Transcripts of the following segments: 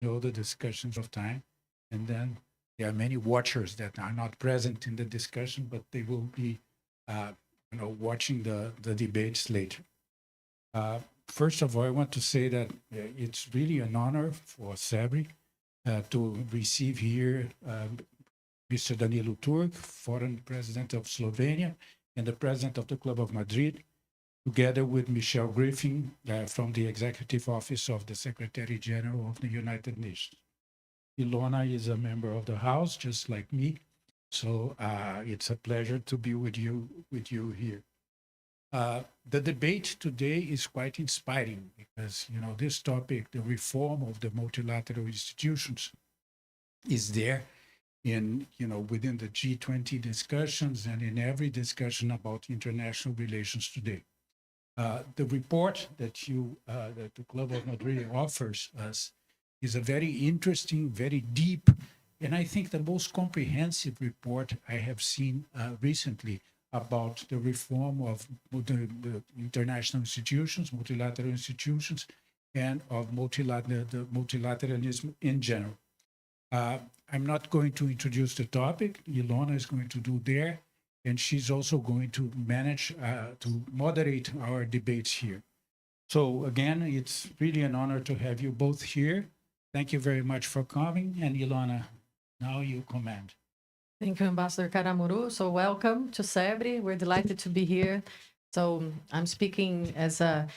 the discussions of time. And then there are many watchers that are not present in the discussion, but they will be, watching the debates later. First of all, I want to say that it's really an honor for CEBRI to receive here Mr. Danilo Turk, foreign president of Slovenia, and the president of the Club of Madrid, together with Michelle Griffin from the Executive Office of the Secretary General of the United Nations. Ilona is a member of the House, just like me, so it's a pleasure to be with you here. The debate today is quite inspiring because, this topic, the reform of the multilateral institutions, is there in, within the G20 discussions and in every discussion about international relations today. The report that that the Club of Madrid offers us is a very interesting, very deep, and I think the most comprehensive report I have seen recently about the reform of the international institutions, multilateral institutions, and of the multilateralism in general. I'm not going to introduce the topic. Ilona is going to do there, and she's also going to manage to moderate our debates here. So again, it's really an honor to have you both here. Thank you very much for coming, and Ilona, now you command. Thank you, Ambassador Karamuru. So welcome to CEBRI. We're delighted to be here. So I'm speaking as a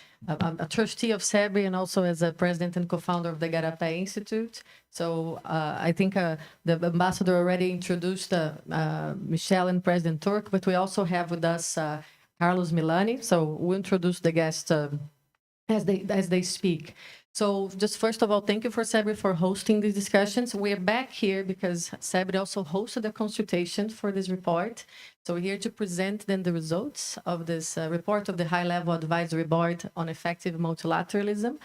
trustee of CEBRI and also as a president and co-founder of the Igarapé Institute. So I think the ambassador already introduced Michelle and President Turk, but we also have with us Carlos Milani. So we'll introduce the guests as they speak. So just first of all, thank you for CEBRI for hosting these discussions. We're back here because CEBRI also hosted a consultation for this report. So we're here to present then the results of this report of the High-Level Advisory Board on Effective Multilateralism.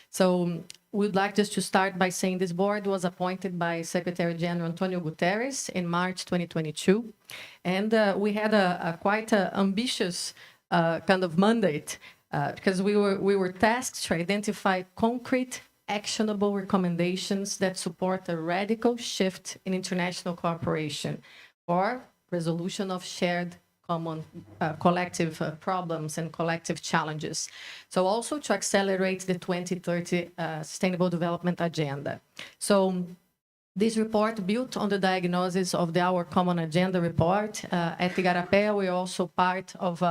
So we'd like just to start by saying this board was appointed by Secretary General Antonio Guterres in March 2022. And we had a quite ambitious kind of mandate because we were tasked to identify concrete, actionable recommendations that support a radical shift in international cooperation for resolution of shared common collective problems and collective challenges. So also to accelerate the 2030 Sustainable Development Agenda. So this report built on the diagnosis of Our Common Agenda report. At Igarapé, we are also part of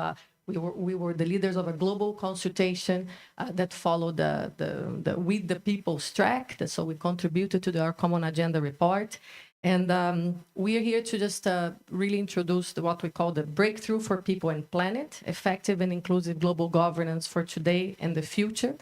we were the leaders of a global consultation that followed the With the People's track. So we contributed to Our Common Agenda report. And we are here to just really introduce what we call the Breakthrough for People and Planet, Effective and Inclusive Global Governance for Today and the Future.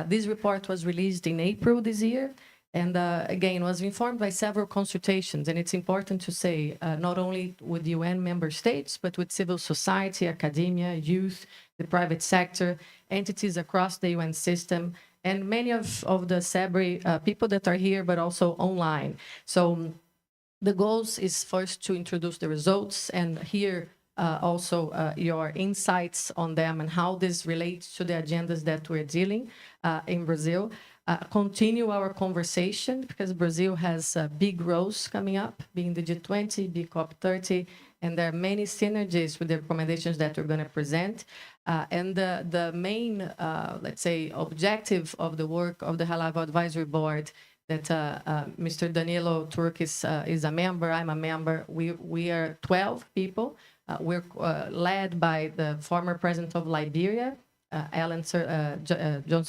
This report was released in April this year. And again, was informed by several consultations. And it's important to say, not only with UN member states, but with civil society, academia, youth, the private sector, entities across the UN system, and many of the CEBRI people that are here, but also online. So the goals is first to introduce the results and hear also your insights on them and how this relates to the agendas that we're dealing in Brazil. Continue our conversation because Brazil has big roles coming up, being the G20, big COP30, and there are many synergies with the recommendations that we're going to present. And the main, let's say, objective of the work of the HLAB Advisory Board that Mr. Danilo Turk is a member, I'm a member. We are 12 people. We're led by the former president of Liberia, Johnson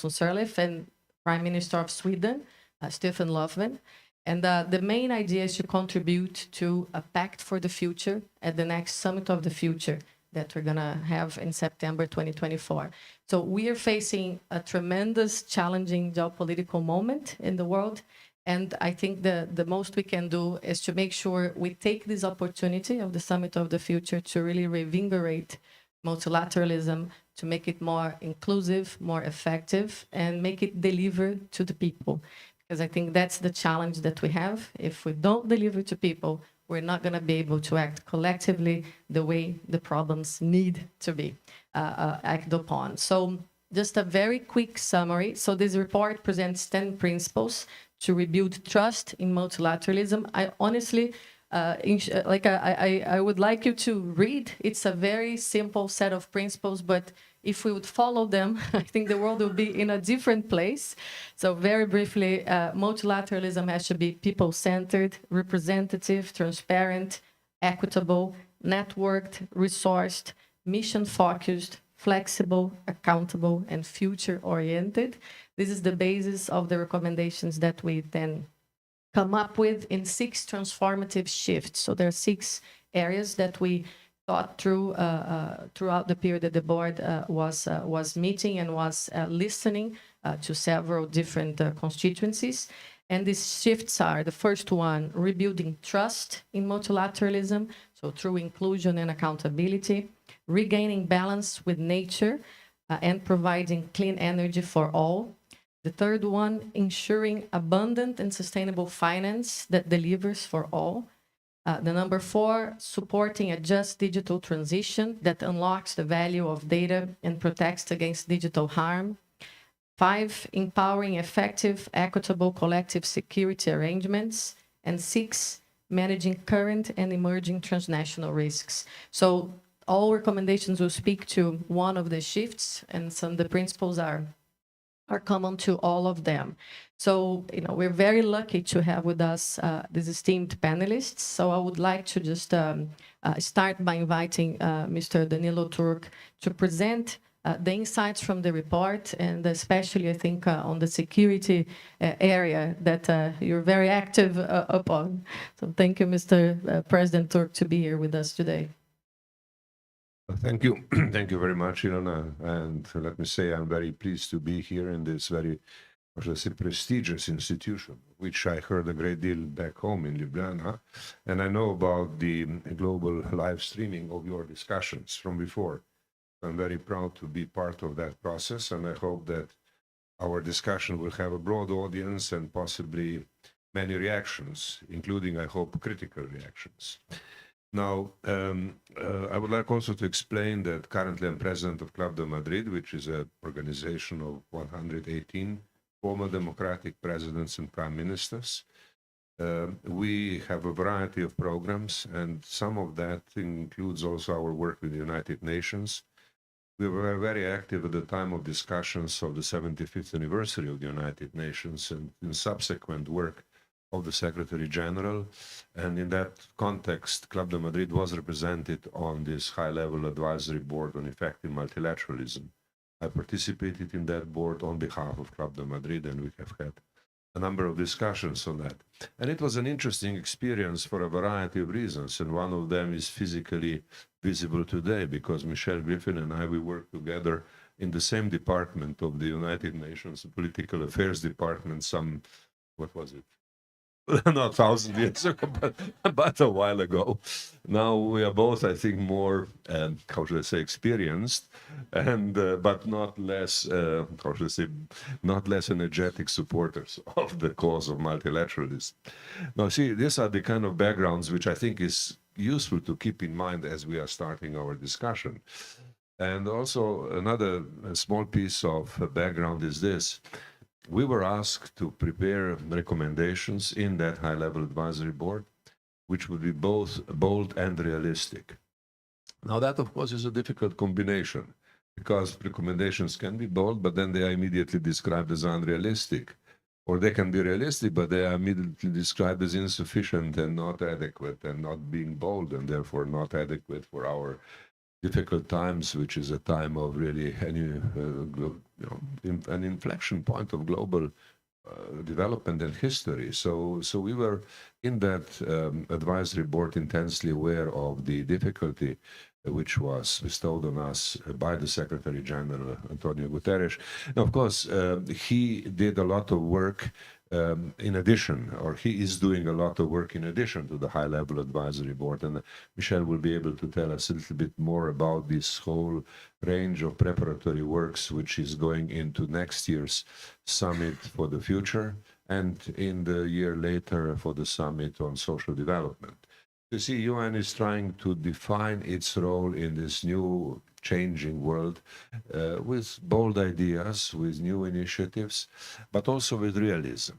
Sirleaf, and Prime Minister of Sweden, Stefan Löfven. And the main idea is to contribute to a pact for the future at the next Summit of the Future that we're going to have in September 2024. So we are facing a tremendous, challenging geopolitical moment in the world. And I think the most we can do is to make sure we take this opportunity of the Summit of the Future to really reinvigorate multilateralism, to make it more inclusive, more effective, and make it deliver to the people. Because I think that's the challenge that we have. If we don't deliver to people, we're not going to be able to act collectively the way the problems need to be acted upon. So just a very quick summary. So this report presents 10 principles to rebuild trust in multilateralism. I honestly, I would like you to read. It's a very simple set of principles, but if we would follow them, I think the world will be in a different place. So very briefly, multilateralism has to be people-centered, representative, transparent, equitable, networked, resourced, mission-focused, flexible, accountable, and future-oriented. This is the basis of the recommendations that we then come up with in 6 transformative shifts. So there are 6 areas that we thought through throughout the period that the board was meeting and was listening to several different constituencies. And these shifts are: the first one, rebuilding trust in multilateralism, so through inclusion and accountability; regaining balance with nature and providing clean energy for all. The third one, ensuring abundant and sustainable finance that delivers for all. The number 4, supporting a just digital transition that unlocks the value of data and protects against digital harm. 5, empowering effective, equitable collective security arrangements. And 6, managing current and emerging transnational risks. So all recommendations will speak to one of the shifts, and some of the principles are common to all of them. So, we're very lucky to have with us these esteemed panelists. So I would like to just start by inviting Mr. Danilo Turk to present the insights from the report, and especially, I think, on the security area that you're very active upon. So thank you, Mr. President Turk, to be here with us today. Thank you. Thank you very much, Ilona. And let me say, I'm very pleased to be here in this very, prestigious institution, which I heard a great deal back home in Ljubljana. And I know about the global live streaming of your discussions from before. I'm very proud to be part of that process, and I hope that our discussion will have a broad audience and possibly many reactions, including, I hope, critical reactions. Now, I would like also to explain that currently I'm president of Club de Madrid, which is an organization of 118 former democratic presidents and prime ministers. We have a variety of programs, and some of that includes also our work with the United Nations. We were very active at the time of discussions of the 75th anniversary of the United Nations and in subsequent work of the Secretary General. And in that context, Club de Madrid was represented on this high-level advisory board on effective multilateralism. I participated in that board on behalf of Club de Madrid, and we have had a number of discussions on that. And it was an interesting experience for a variety of reasons, and one of them is physically visible today, because Michelle Griffin and I, we work together in the same department of the United Nations, the Political Affairs Department, some, what was it? Not 1,000 years ago, but a while ago. Now we are both, I think, more, how should I say, experienced, and but not less, how should I say, not less energetic supporters of the cause of multilateralism. Now, see, these are the kind of backgrounds which I think is useful to keep in mind as we are starting our discussion. And also another small piece of background is this. We were asked to prepare recommendations in that high-level advisory board, which would be both bold and realistic. Now that, of course, is a difficult combination, because recommendations can be bold, but then they are immediately described as unrealistic. Or they can be realistic, but they are immediately described as insufficient and not adequate, and not being bold, and therefore not adequate for our difficult times, which is a time of really an inflection point of global development and history. So we were in that advisory board intensely aware of the difficulty which was bestowed on us by the Secretary General, Antonio Guterres. Now, of course, he did a lot of work in addition, or he is doing a lot of work in addition to the high-level advisory board. And Michelle will be able to tell us a little bit more about this whole range of preparatory works, which is going into next year's summit for the future, and in the year later for the summit on social development. You see, UN is trying to define its role in this new changing world with bold ideas, with new initiatives, but also with realism.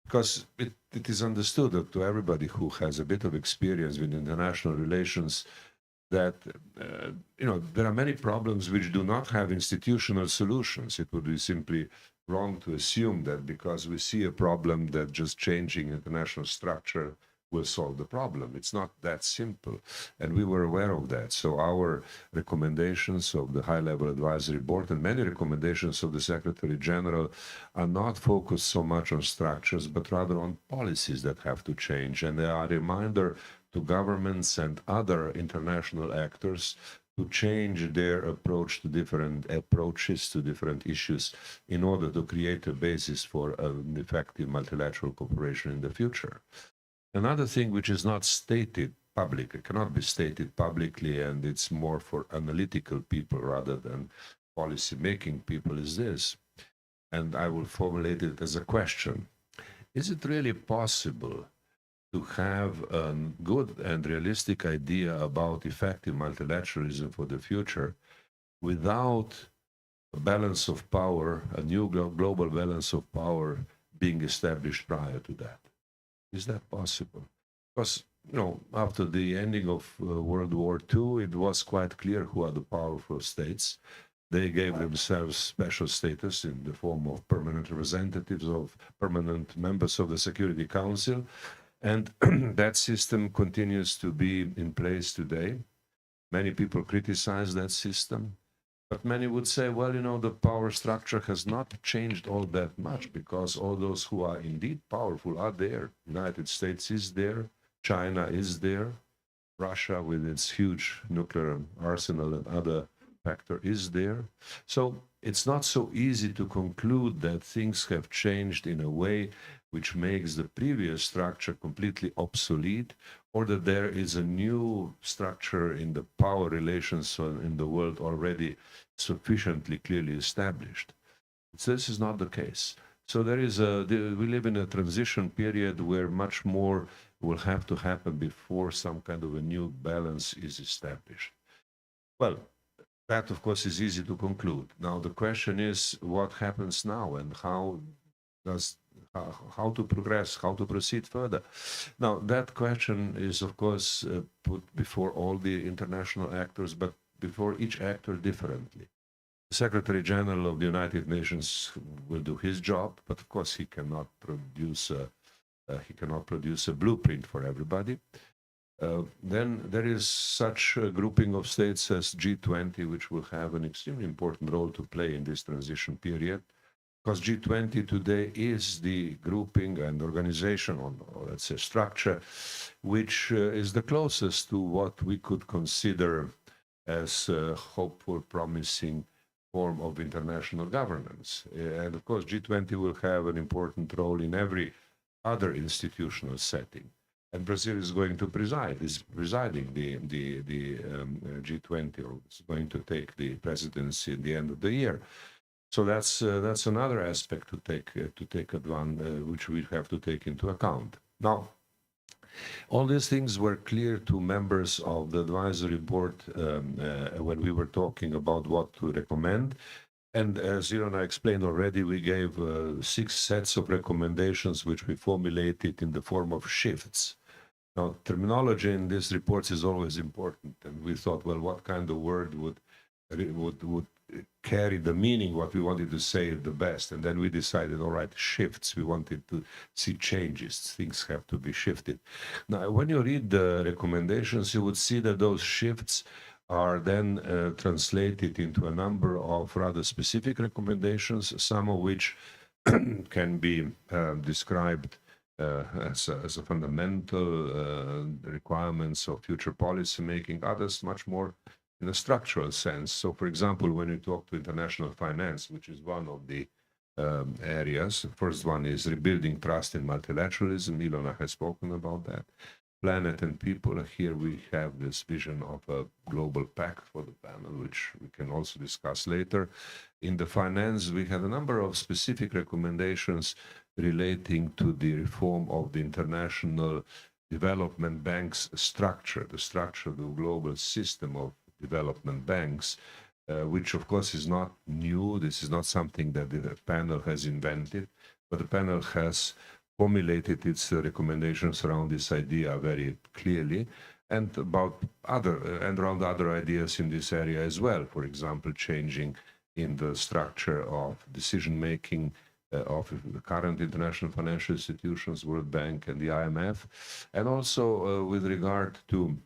because it is understood that to everybody who has a bit of experience with international relations that there are many problems which do not have institutional solutions. It would be simply wrong to assume that because we see a problem that just changing international structure will solve the problem. It's not that simple, and we were aware of that. So our recommendations of the high-level advisory board and many recommendations of the Secretary General are not focused so much on structures, but rather on policies that have to change. And they are a reminder to governments and other international actors to change their approach to different approaches to different issues in order to create a basis for an effective multilateral cooperation in the future. Another thing which is not stated publicly, cannot be stated publicly, and it's more for analytical people rather than policy-making people, is this, and I will formulate it as a question. Is it really possible to have a good and realistic idea about effective multilateralism for the future without a balance of power, a new global balance of power being established prior to that? Is that possible? Because, after the ending of World War II, it was quite clear who are the powerful states. They gave themselves special status in the form of permanent representatives, of permanent members of the Security Council. And that system continues to be in place today. Many people criticize that system. But many would say, well, the power structure has not changed all that much because all those who are indeed powerful are there. United States is there, China is there, Russia with its huge nuclear arsenal and other factor is there. So it's not so easy to conclude that things have changed in a way which makes the previous structure completely obsolete, or that there is a new structure in the power relations in the world already sufficiently clearly established. This is not the case. So we live in a transition period where much more will have to happen before some kind of a new balance is established. Well, that of course is easy to conclude. Now the question is what happens now and how to progress, how to proceed further. Now, that question is, of course, put before all the international actors, but before each actor differently. The Secretary General of the United Nations will do his job, but of course he cannot produce a blueprint for everybody. Then there is such a grouping of states as G20, which will have an extremely important role to play in this transition period. Because G20 today is the grouping and organization, or let's say structure, which is the closest to what we could consider as a hopeful, promising form of international governance. And of course, G20 will have an important role in every other institutional setting. And Brazil is going to presiding the G20, or is going to take the presidency at the end of the year. So that's another aspect to take advantage, which we have to take into account. Now, all these things were clear to members of the advisory board when we were talking about what to recommend. And as Ilona explained already, we gave 6 sets of recommendations, which we formulated in the form of shifts. Now, terminology in these reports is always important, and we thought, well, what kind of word would carry the meaning, what we wanted to say the best. And then we decided, all right, shifts. We wanted to see changes. Things have to be shifted. Now, when you read the recommendations, you would see that those shifts are then translated into a number of rather specific recommendations, some of which can be described as a fundamental requirements of future policy making, others much more in a structural sense. So, for example, when you talk to international finance, which is one of the areas, the first one is rebuilding trust in multilateralism. Ilona has spoken about that. Planet and people, here we have this vision of a global pact for the panel, which we can also discuss later. In the finance, we have a number of specific recommendations relating to the reform of the international development banks structure, the structure of the global system of development banks, which of course is not new. This is not something that the panel has invented, but the panel has formulated its recommendations around this idea very clearly, and around other ideas in this area as well. For example, changing in the structure of decision making of the current international financial institutions, World Bank and the IMF, and also with regard to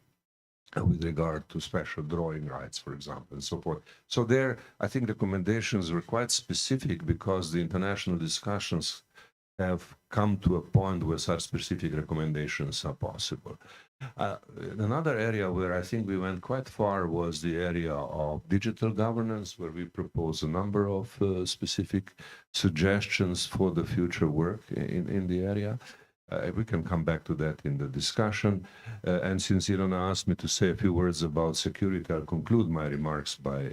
special drawing rights, for example, and so forth. So there, I think recommendations were quite specific because the international discussions have come to a point where such specific recommendations are possible. Another area where I think we went quite far was the area of digital governance, where we propose a number of specific suggestions for the future work in the area. We can come back to that in the discussion. And since Ilona asked me to say a few words about security, I'll conclude my remarks by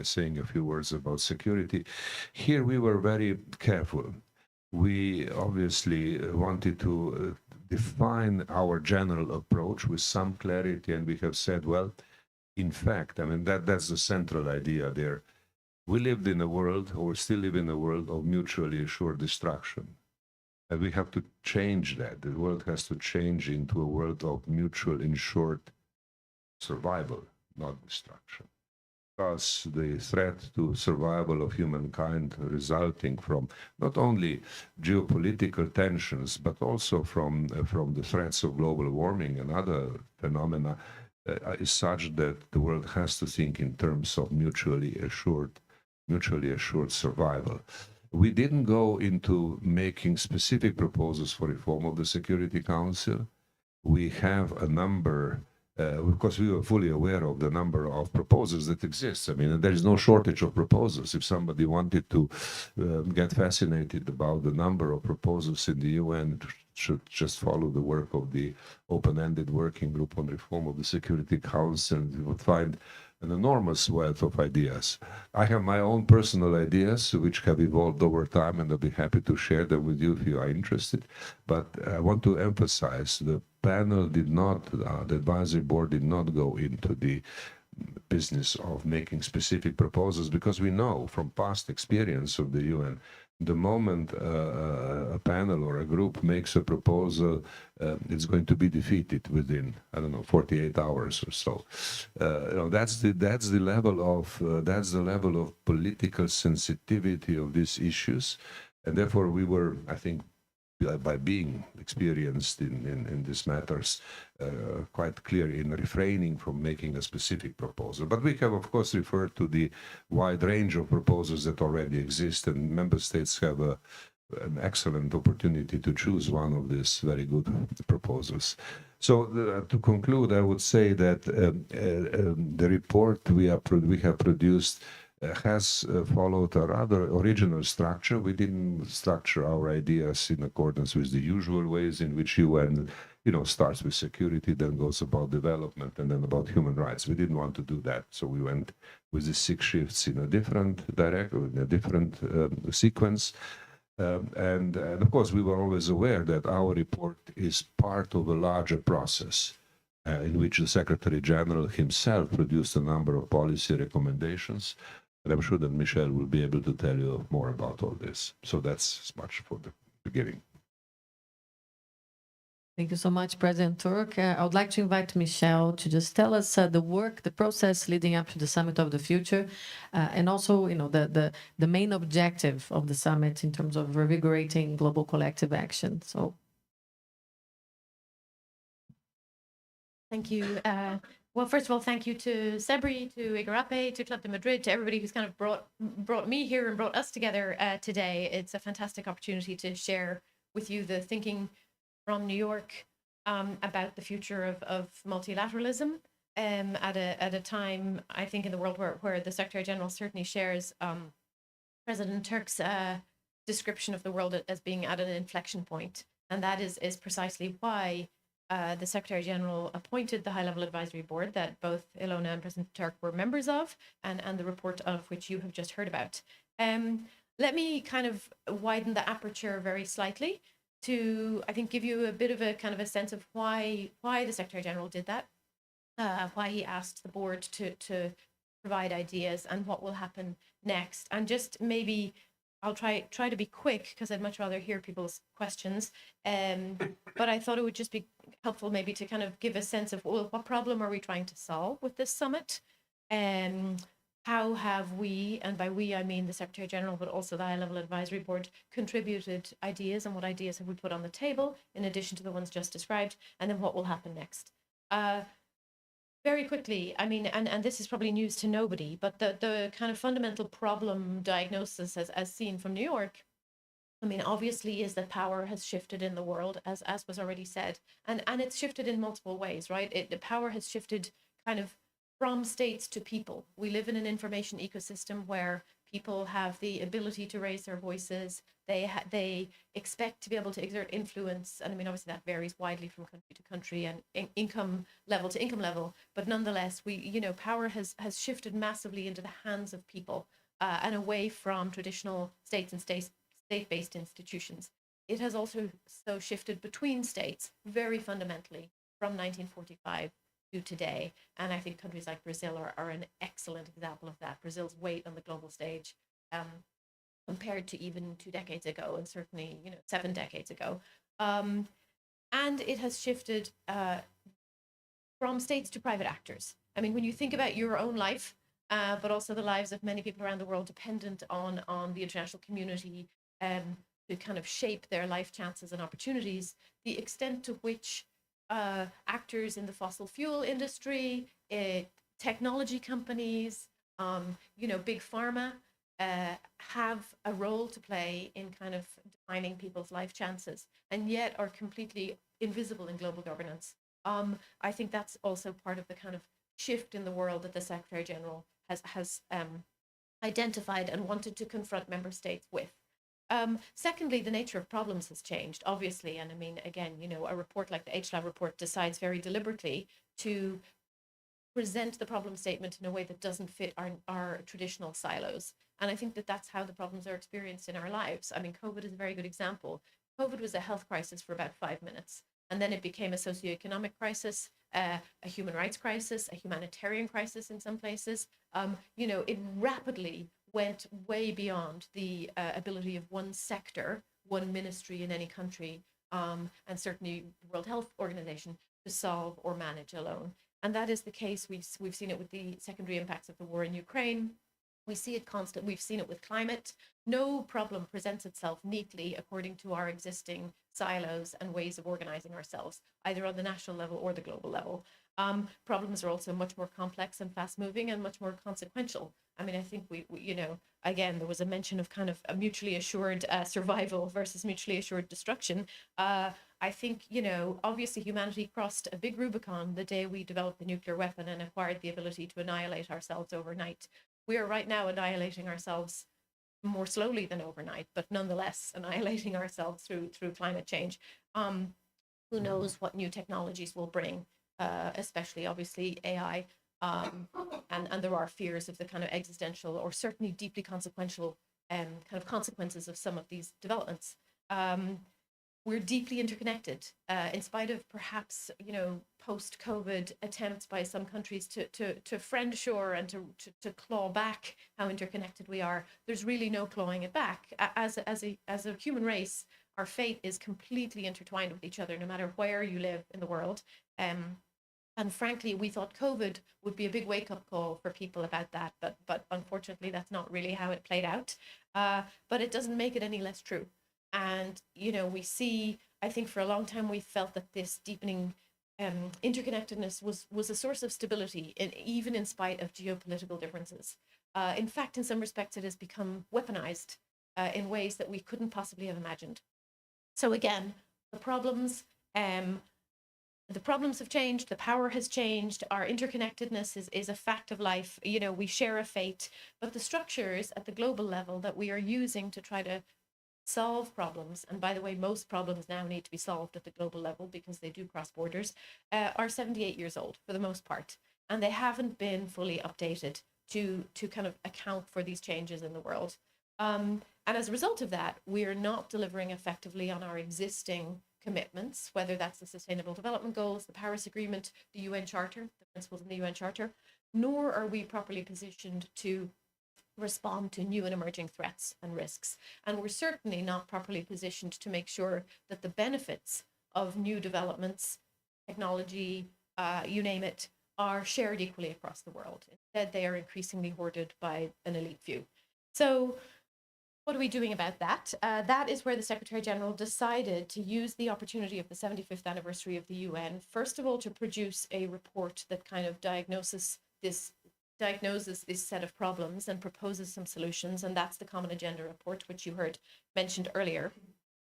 saying a few words about security. Here we were very careful. We obviously wanted to define our general approach with some clarity, and we have said, well, in fact, I mean, that's the central idea there. We lived in a world, or still live in a world, of mutually assured destruction. And we have to change that. The world has to change into a world of mutual ensured survival, not destruction. Because the threat to survival of humankind resulting from not only geopolitical tensions, but also from the threats of global warming and other phenomena is such that the world has to think in terms of mutually assured survival. We didn't go into making specific proposals for reform of the Security Council. We have a number, because we were fully aware of the number of proposals that exist. I mean, there is no shortage of proposals. If somebody wanted to get fascinated about the number of proposals in the UN, should just follow the work of the open-ended working group on reform of the Security Council, and you would find an enormous wealth of ideas. I have my own personal ideas, which have evolved over time, and I'll be happy to share them with you if you are interested. But I want to emphasize the panel did not, the advisory board did not go into the business of making specific proposals, because we know from past experience of the UN, the moment a panel or a group makes a proposal, it's going to be defeated within, I don't know, 48 hours or so. You know, that's the level of political sensitivity of these issues, and therefore we were, I think, by being experienced in these matters, quite clear in refraining from making a specific proposal. But we have, of course, referred to the wide range of proposals that already exist, and member states have an excellent opportunity to choose one of these very good proposals. So to conclude, I would say that the report we have produced has followed a rather original structure. We didn't structure our ideas in accordance with the usual ways in which UN, starts with security, then goes about development, and then about human rights. We didn't want to do that, so we went with the 6 shifts in a different sequence. And of course, we were always aware that our report is part of a larger process in which the Secretary General himself produced a number of policy recommendations. And I'm sure that Michel will be able to tell you more about all this. So that's as much for the beginning. Thank you so much, President Turk. I would like to invite Michel to just tell us the process leading up to the Summit of the Future, and also, the main objective of the summit in terms of revigorating global collective action. So, thank you. Well, first of all, thank you to CEBRI, to Igarapé, to Club de Madrid, to everybody who's kind of brought me here and brought us together today. It's a fantastic opportunity to share with you the thinking from New York about the future of multilateralism at a time, I think, in the world where the Secretary General certainly shares President Turk's description of the world as being at an inflection point. And that is precisely why the Secretary General appointed the High-Level Advisory Board that both Ilona and President Turk were members of, and the report of which you have just heard about. Let me kind of widen the aperture very slightly to, I think, give you a bit of a kind of a sense of why the Secretary General did that, why he asked the board to provide ideas, and what will happen next. And just maybe I'll try to be quick because I'd much rather hear people's questions. But I thought it would just be helpful maybe to kind of give a sense of, well, what problem are we trying to solve with this summit? How have we, and by we I mean the Secretary General, but also the High-Level Advisory Board, contributed ideas, and what ideas have we put on the table in addition to the ones just described, and then what will happen next? Very quickly, I mean, and this is probably news to nobody, but the kind of fundamental problem diagnosis as seen from New York, I mean, obviously is that power has shifted in the world, as was already said, and it's shifted in multiple ways, right? The power has shifted kind of from states to people. We live in an information ecosystem where people have the ability to raise their voices. They expect to be able to exert influence. And I mean, obviously that varies widely from country to country and income level to income level. But nonetheless, power has shifted massively into the hands of people and away from traditional states and state-based institutions. It has also shifted between states very fundamentally from 1945 to today. And I think countries like Brazil are an excellent example of that. Brazil's weight on the global stage compared to even 2 decades ago, and certainly 7 decades ago. And it has shifted from states to private actors. I mean, when you think about your own life, but also the lives of many people around the world dependent on the international community to kind of shape their life chances and opportunities, the extent to which actors in the fossil fuel industry, technology companies, big pharma have a role to play in kind of defining people's life chances, and yet are completely invisible in global governance. I think that's also part of the kind of shift in the world that the Secretary General has identified and wanted to confront member states with. Secondly, the nature of problems has changed, obviously. And I mean, again, a report like the HLAB report decides very deliberately to present the problem statement in a way that doesn't fit our traditional silos. And I think that that's how the problems are experienced in our lives. I mean, COVID is a very good example. COVID was a health crisis for about 5 minutes, and then it became a socioeconomic crisis, a human rights crisis, a humanitarian crisis in some places. It rapidly went way beyond the ability of one sector, one ministry in any country, and certainly the World Health Organization to solve or manage alone. And that is the case. We've seen it with the secondary impacts of the war in Ukraine. We see it constant. We've seen it with climate. No problem presents itself neatly according to our existing silos and ways of organizing ourselves, either on the national level or the global level. Problems are also much more complex and fast moving and much more consequential. I mean, I think we again, there was a mention of kind of a mutually assured survival versus mutually assured destruction. I think, obviously humanity crossed a big Rubicon the day we developed the nuclear weapon and acquired the ability to annihilate ourselves overnight. We are right now annihilating ourselves more slowly than overnight, but nonetheless annihilating ourselves through climate change. Who knows what new technologies will bring, especially obviously AI. And there are fears of the kind of existential or certainly deeply consequential kind of consequences of some of these developments. We're deeply interconnected, in spite of perhaps, post-COVID attempts by some countries to friend shore and to claw back how interconnected we are. There's really no clawing it back. As a human race, our fate is completely intertwined with each other, no matter where you live in the world. And frankly, we thought COVID would be a big wake-up call for people about that, but unfortunately, that's not really how it played out. But it doesn't make it any less true. And, we see, I think for a long time, we felt that this deepening interconnectedness was a source of stability, even in spite of geopolitical differences. In fact, in some respects, it has become weaponized in ways that we couldn't possibly have imagined. So again, the problems have changed, the power has changed, our interconnectedness is a fact of life, we share a fate, but the structures at the global level that we are using to try to solve problems, and by the way, most problems now need to be solved at the global level because they do cross borders, are 78 years old for the most part, and they haven't been fully updated to kind of account for these changes in the world. And as a result of that, we are not delivering effectively on our existing commitments, whether that's the Sustainable Development Goals, the Paris Agreement, the UN Charter, the principles in the UN Charter, nor are we properly positioned to respond to new and emerging threats and risks. And we're certainly not properly positioned to make sure that the benefits of new developments, technology, you name it, are shared equally across the world. Instead, they are increasingly hoarded by an elite few. So what are we doing about that? That is where the Secretary General decided to use the opportunity of the 75th anniversary of the UN, first of all, to produce a report that kind of diagnoses this set of problems and proposes some solutions. And that's the Common Agenda Report, which you heard mentioned earlier.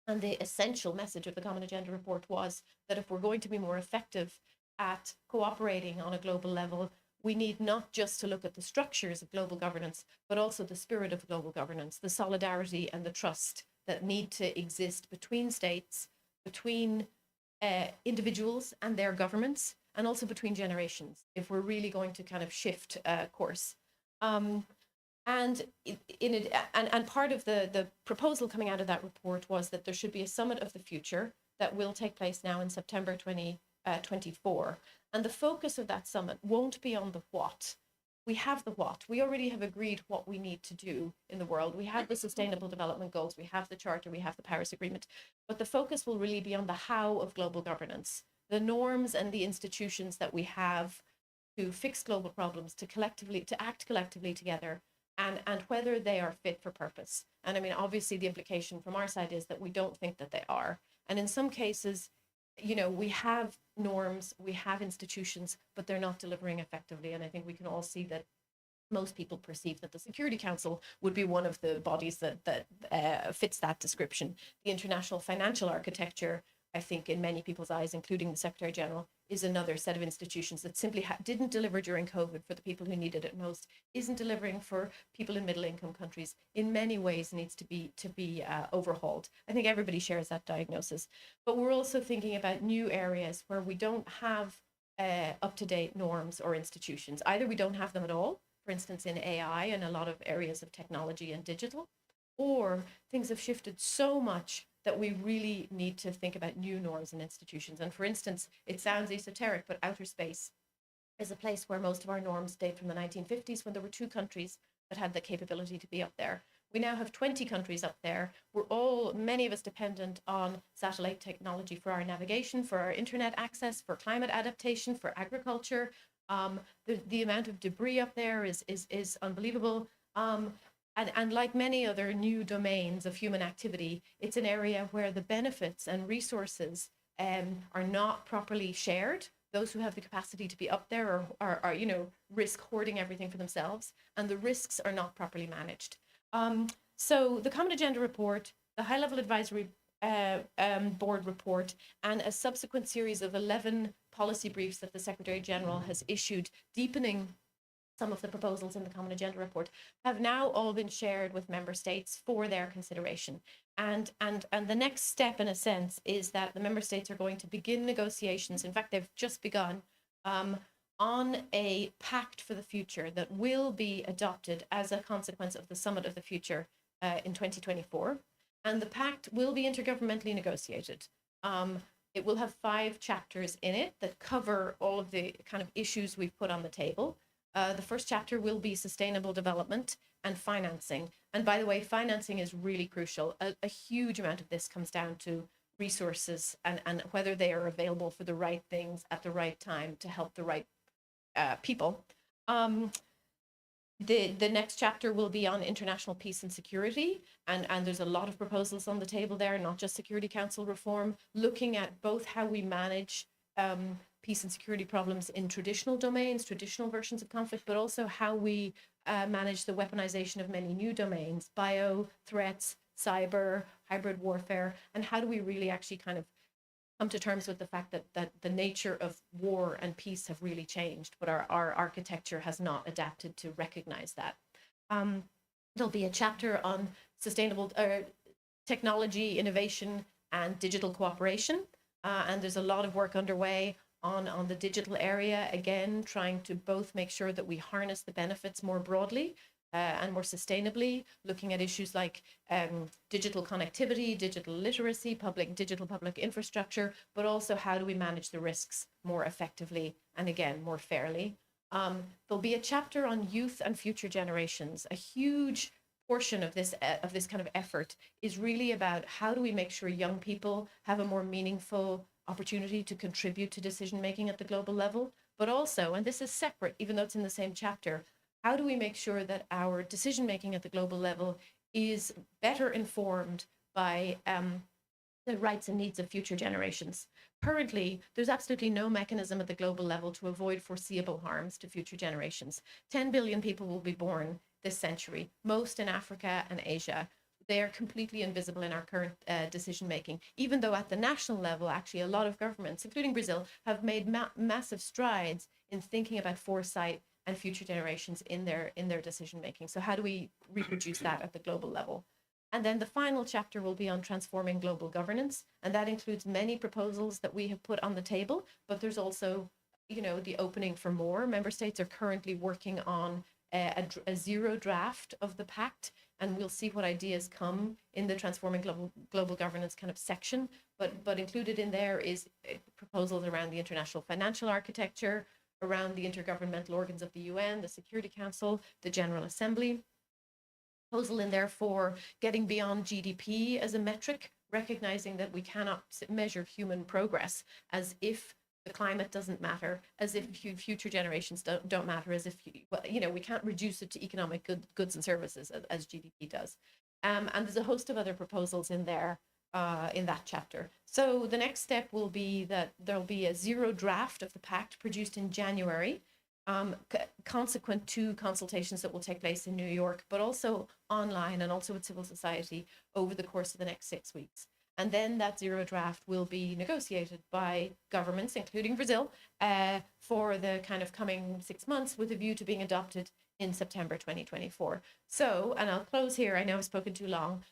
And the essential message of the Common Agenda Report was that if we're going to be more effective at cooperating on a global level, we need not just to look at the structures of global governance, but also the spirit of global governance, the solidarity and the trust that need to exist between states, between individuals and their governments, and also between generations, if we're really going to kind of shift course. And part of the proposal coming out of that report was that there should be a summit of the future that will take place now in September 2024. And the focus of that summit won't be on the what. We have the what. We already have agreed what we need to do in the world. We have the Sustainable Development Goals, we have the Charter, we have the Paris Agreement. But the focus will really be on the how of global governance, the norms and the institutions that we have to fix global problems, to act collectively together, and whether they are fit for purpose. And I mean, obviously, the implication from our side is that we don't think that they are. And in some cases, you know, we have norms, we have institutions, but they're not delivering effectively. And I think we can all see that most people perceive that the Security Council would be one of the bodies that fits that description. The international financial architecture, I think in many people's eyes, including the Secretary General, is another set of institutions that simply didn't deliver during COVID for the people who needed it most, isn't delivering for people in middle-income countries, in many ways needs to be overhauled. I think everybody shares that diagnosis. But we're also thinking about new areas where we don't have up-to-date norms or institutions. Either we don't have them at all, for instance, in AI and a lot of areas of technology and digital, or things have shifted so much that we really need to think about new norms and institutions. And for instance, it sounds esoteric, but outer space is a place where most of our norms date from the 1950s, when there were 2 countries that had the capability to be up there. We now have 20 countries up there. Many of us dependent on satellite technology for our navigation, for our internet access, for climate adaptation, for agriculture. The amount of debris up there is unbelievable. And like many other new domains of human activity, it's an area where the benefits and resources are not properly shared. Those who have the capacity to be up there are risk hoarding everything for themselves, and the risks are not properly managed. So the Common Agenda Report, the High-Level Advisory Board Report, and a subsequent series of 11 policy briefs that the Secretary General has issued, deepening some of the proposals in the Common Agenda Report, have now all been shared with member states for their consideration. And the next step, in a sense, is that the member states are going to begin negotiations. In fact, they've just begun on a pact for the future that will be adopted as a consequence of the Summit of the Future in 2024. And the pact will be intergovernmentally negotiated. It will have 5 chapters in it that cover all of the kind of issues we've put on the table. The first chapter will be sustainable development and financing. And by the way, financing is really crucial. A huge amount of this comes down to resources and whether they are available for the right things at the right time to help the right people. The next chapter will be on international peace and security. And there's a lot of proposals on the table there, not just Security Council reform, looking at both how we manage peace and security problems in traditional domains, traditional versions of conflict, but also how we manage the weaponization of many new domains, bio, threats, cyber, hybrid warfare, and how do we really actually kind of come to terms with the fact that the nature of war and peace have really changed, but our architecture has not adapted to recognize that. There'll be a chapter on sustainable technology, innovation, and digital cooperation. And there's a lot of work underway on the digital area, again, trying to both make sure that we harness the benefits more broadly and more sustainably, looking at issues like digital connectivity, digital literacy, digital public infrastructure, but also how do we manage the risks more effectively and, again, more fairly. There'll be a chapter on youth and future generations. A huge portion of this kind of effort is really about how do we make sure young people have a more meaningful opportunity to contribute to decision making at the global level, but also, and this is separate, even though it's in the same chapter, how do we make sure that our decision making at the global level is better informed by the rights and needs of future generations. Currently, there's absolutely no mechanism at the global level to avoid foreseeable harms to future generations. 10 billion people will be born this century, most in Africa and Asia. They are completely invisible in our current decision making, even though at the national level, actually a lot of governments, including Brazil, have made massive strides in thinking about foresight and future generations in their decision making. So how do we reproduce that at the global level? And then the final chapter will be on transforming global governance, and that includes many proposals that we have put on the table, but there's also, you know, the opening for more. Member states are currently working on a zero draft of the pact, and we'll see what ideas come in the transforming global governance kind of section. But included in there is proposals around the international financial architecture, around the intergovernmental organs of the UN, the Security Council, the General Assembly. Proposal in there for getting beyond GDP as a metric, recognizing that we cannot measure human progress as if the climate doesn't matter, as if future generations don't matter, as if, you know, we can't reduce it to economic goods and services as GDP does. And there's a host of other proposals in there in that chapter. So the next step will be that there'll be a zero draft of the pact produced in January, consequent to consultations that will take place in New York, but also online and also with civil society over the course of the next 6 weeks. And then that zero draft will be negotiated by governments, including Brazil, for the kind of coming 6 months with a view to being adopted in September 2024. So, and I'll close here, I know I've spoken too long.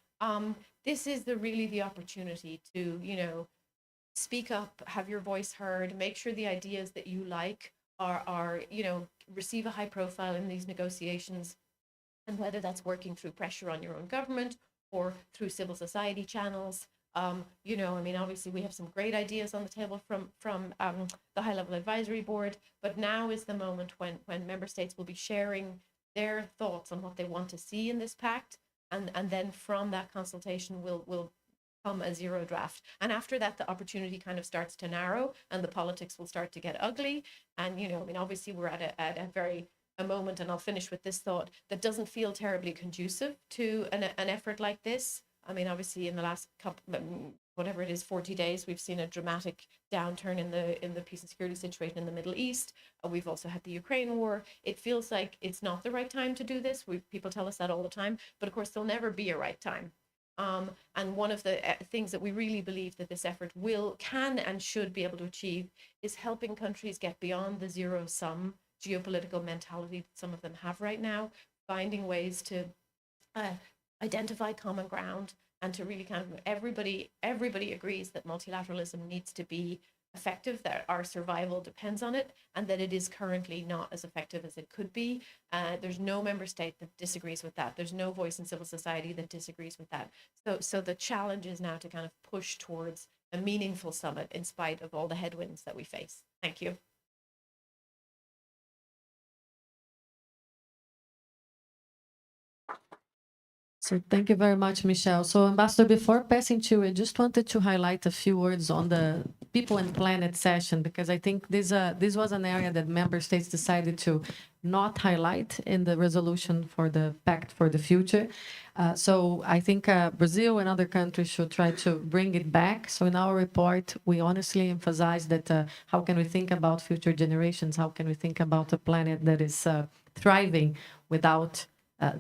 This is really the opportunity to, you know, speak up, have your voice heard, make sure the ideas that you like are, you know, receive a high profile in these negotiations, and whether that's working through pressure on your own government or through civil society channels. You know, I mean, obviously we have some great ideas on the table from the High Level Advisory Board, but now is the moment when member states will be sharing their thoughts on what they want to see in this pact, and then from that consultation will come a zero draft. And after that, the opportunity kind of starts to narrow and the politics will start to get ugly. And, you know, I mean, obviously we're at a moment, and I'll finish with this thought, that doesn't feel terribly conducive to an effort like this. I mean, obviously in the last whatever it is, 40 days, we've seen a dramatic downturn in the peace and security situation in the Middle East. We've also had the Ukraine war. It feels like it's not the right time to do this. People tell us that all the time, but of course there'll never be a right time. And one of the things that we really believe that this effort can and should be able to achieve is helping countries get beyond the zero-sum geopolitical mentality that some of them have right now, finding ways to identify common ground, and to really kind of everybody agrees that multilateralism needs to be effective, that our survival depends on it, and that it is currently not as effective as it could be. There's no member state that disagrees with that. There's no voice in civil society that disagrees with that. So the challenge is now to kind of push towards a meaningful summit in spite of all the headwinds that we face. Thank you. So thank you very much, Michelle. So Ambassador, before passing to you, I just wanted to highlight a few words on the People and Planet session, because I think this was an area that member states decided to not highlight in the resolution for the Pact for the Future. So I think Brazil and other countries should try to bring it back. So in our report, we honestly emphasize that how can we think about future generations? How can we think about a planet that is thriving without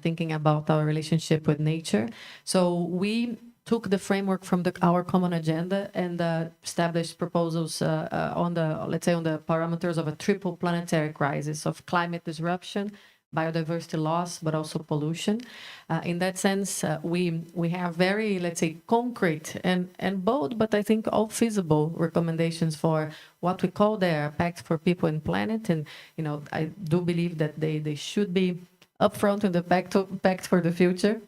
thinking about our relationship with nature? So we took the framework from our common agenda and established proposals on the parameters of a triple planetary crisis of climate disruption, biodiversity loss, but also pollution. In that sense, we have very, let's say, concrete and bold, but I think all feasible recommendations for what we call the Pact for People and Planet. And, you know, I do believe that they should be upfront in the Pact for the Future.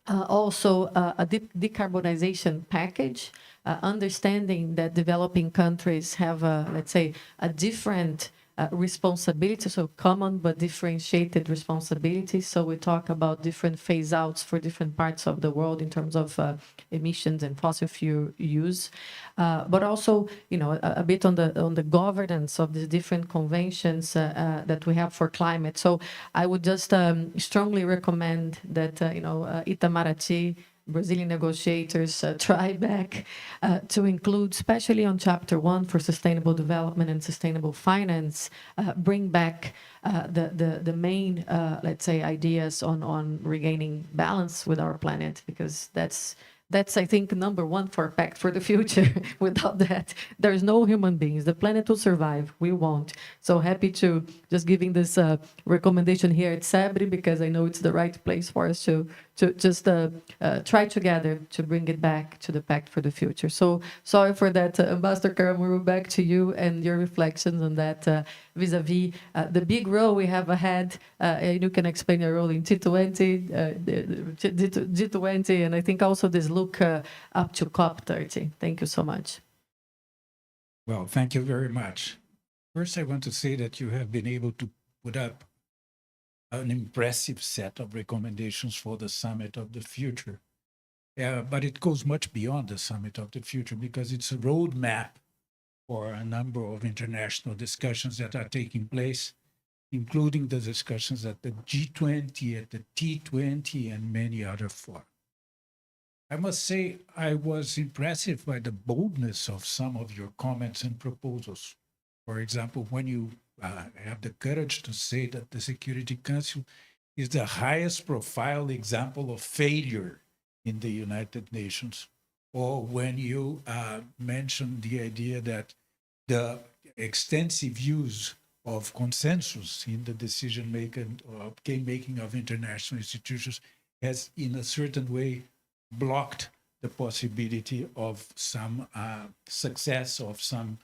Also, a decarbonization package, understanding that developing countries have, let's say, a different responsibility, so common but differentiated responsibilities. So we talk about different phase outs for different parts of the world in terms of emissions and fossil fuel use, but also, a bit on the governance of the different conventions that we have for climate. So I would just strongly recommend that Itamaraty, Brazilian negotiators, try back to include, especially on Chapter 1 for sustainable development and sustainable finance, bring back the main, let's say, ideas on regaining balance with our planet, because that's, I think, number one for Pact for the Future. Without that, there's no human beings. The planet will survive. We won't. So happy to just giving this recommendation here at CEBRI, because I know it's the right place for us to just try together to bring it back to the Pact for the Future. So sorry for that, Ambassador Karamuru, back to you and your reflections on that vis-a-vis the big role we have ahead. And you can explain your role in G20, G20, and I think also this look up to COP30. Thank you so much. Well, thank you very much. First, I want to say that you have been able to put up an impressive set of recommendations for the Summit of the Future. But it goes much beyond the Summit of the Future, because it's a roadmap for a number of international discussions that are taking place, including the discussions at the G20, at the T20, and many other fora. I must say, I was impressed by the boldness of some of your comments and proposals. For example, when you have the courage to say that the Security Council is the highest profile example of failure in the United Nations, or when you mention the idea that the extensive use of consensus in the decision-making or game-making of international institutions has, in a certain way, blocked the possibility of some success, of some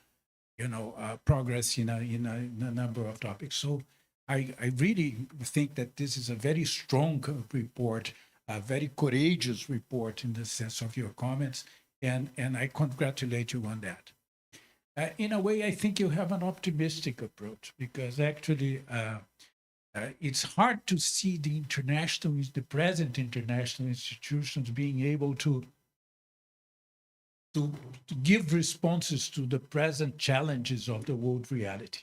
progress in a number of topics. So I really think that this is a very strong report, a very courageous report in the sense of your comments, and I congratulate you on that. In a way, I think you have an optimistic approach, because actually it's hard to see the present international institutions being able to give responses to the present challenges of the world reality.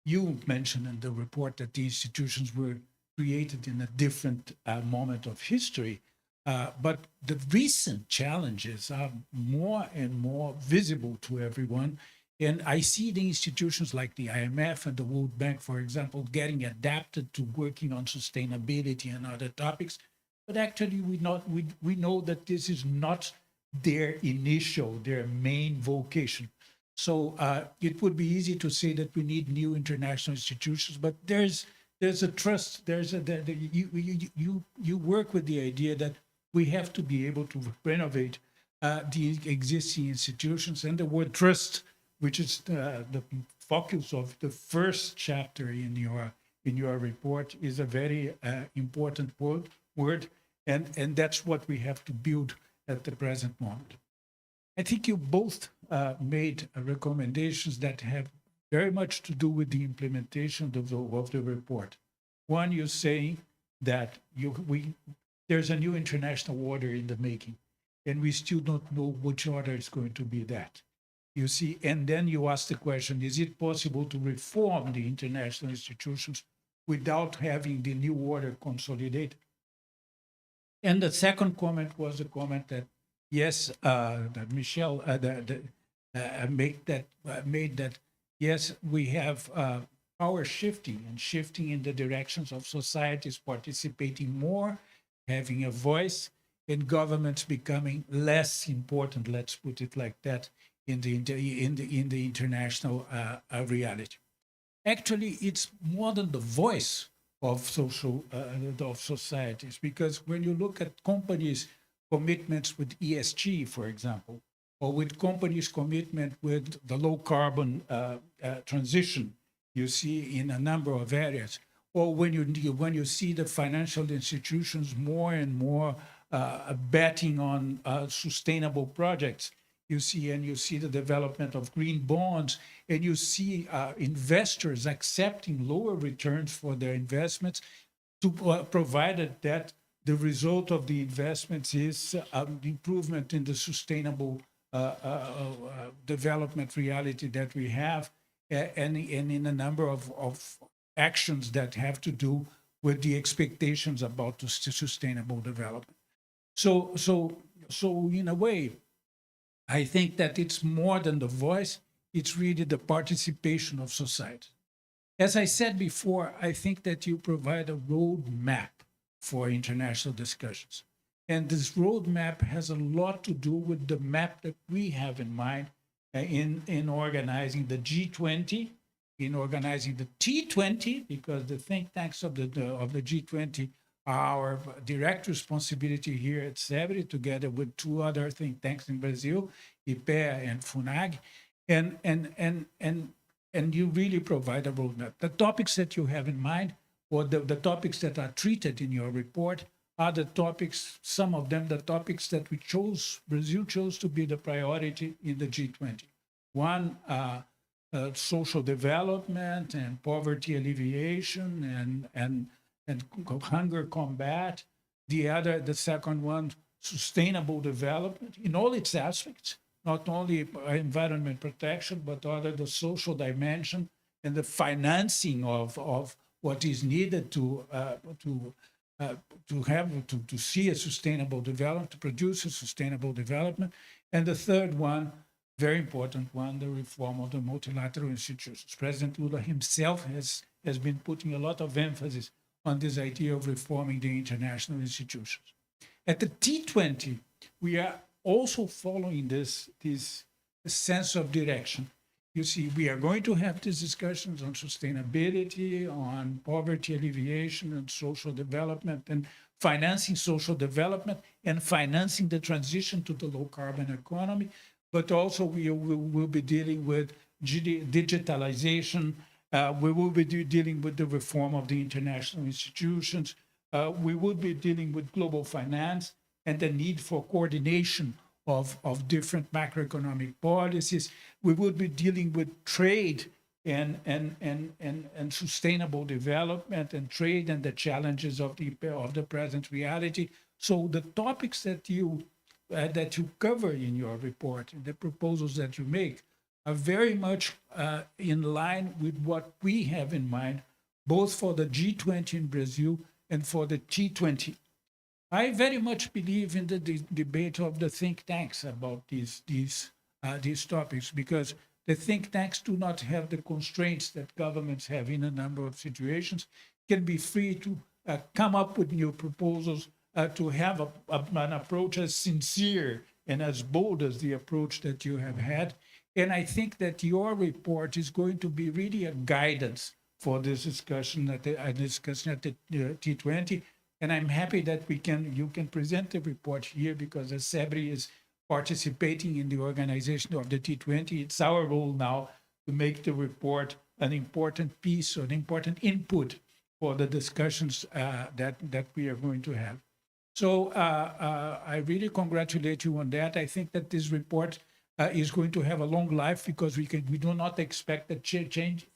You mentioned in the report that the institutions were created in a different moment of history, but the recent challenges are more and more visible to everyone. And I see the institutions like the IMF and the World Bank, for example, getting adapted to working on sustainability and other topics. But actually, we know that this is not their main vocation. So it would be easy to say that we need new international institutions, but there's a trust. You work with the idea that we have to be able to renovate the existing institutions, and the word trust, which is the focus of the first chapter in your report, is a very important word, and that's what we have to build at the present moment. I think you both made recommendations that have very much to do with the implementation of the report. One, you're saying that there's a new international order in the making, and we still don't know which order is going to be that. You see, and then you ask the question, is it possible to reform the international institutions without having the new order consolidated? And the second comment was a comment that, yes, that Michelle made that, yes, we have power shifting in the directions of societies participating more, having a voice, and governments becoming less important, let's put it like that, in the international reality. Actually, it's more than the voice of societies, because when you look at companies' commitments with ESG, for example, or with companies' commitment with the low carbon transition, you see in a number of areas, or when you see the financial institutions more and more betting on sustainable projects, you see the development of green bonds, and you see investors accepting lower returns for their investments, provided that the result of the investments is improvement in the sustainable development reality that we have, and in a number of actions that have to do with the expectations about the sustainable development. So in a way, I think that it's more than the voice, it's really the participation of society. As I said before, I think that you provide a roadmap for international discussions. And this roadmap has a lot to do with the map that we have in mind in organizing the G20, in organizing the T20, because the think tanks of the G20 are our direct responsibility here at CEBRI, together with two other think tanks in Brazil, IPEA and FUNAG, and you really provide a roadmap. The topics that you have in mind, or the topics that are treated in your report, are the topics, some of them, the topics that Brazil chose to be the priority in the G20. One, social development and poverty alleviation and hunger combat. The second one, sustainable development in all its aspects, not only environment protection, but other the social dimension and the financing of what is needed to see a sustainable development, to produce a sustainable development. And the third one, very important one, the reform of the multilateral institutions. President Lula himself has been putting a lot of emphasis on this idea of reforming the international institutions. At the T20, we are also following this sense of direction. You see, we are going to have these discussions on sustainability, on poverty alleviation and social development, and financing social development and financing the transition to the low carbon economy. But also we will be dealing with digitalization. We will be dealing with the reform of the international institutions. We will be dealing with global finance and the need for coordination of different macroeconomic policies. We will be dealing with trade and sustainable development and trade and the challenges of the present reality. So the topics that you cover in your report, and the proposals that you make, are very much in line with what we have in mind, both for the G20 in Brazil and for the T20. I very much believe in the debate of the think tanks about these topics, because the think tanks do not have the constraints that governments have in a number of situations, can be free to come up with new proposals, to have an approach as sincere and as bold as the approach that you have had. And I think that your report is going to be really a guidance for this discussion at the T20. And I'm happy that you can present the report here, because as CEBRI is participating in the organization of the T20, it's our role now to make the report an important piece or an important input for the discussions that we are going to have. So I really congratulate you on that. I think that this report is going to have a long life, because we do not expect that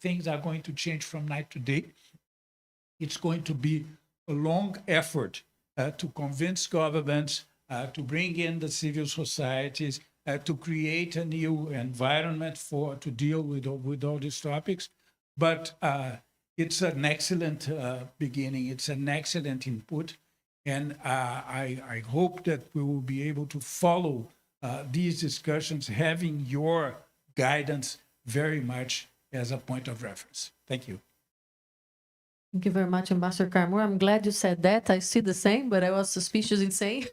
things are going to change from night to day. It's going to be a long effort to convince governments, to bring in the civil societies, to create a new environment to deal with all these topics. But it's an excellent beginning. It's an excellent input. And I hope that we will be able to follow these discussions, having your guidance very much as a point of reference. Thank you. Thank you very much, Ambassador Carmore. I'm glad you said that. I see the same, but I was suspicious in saying.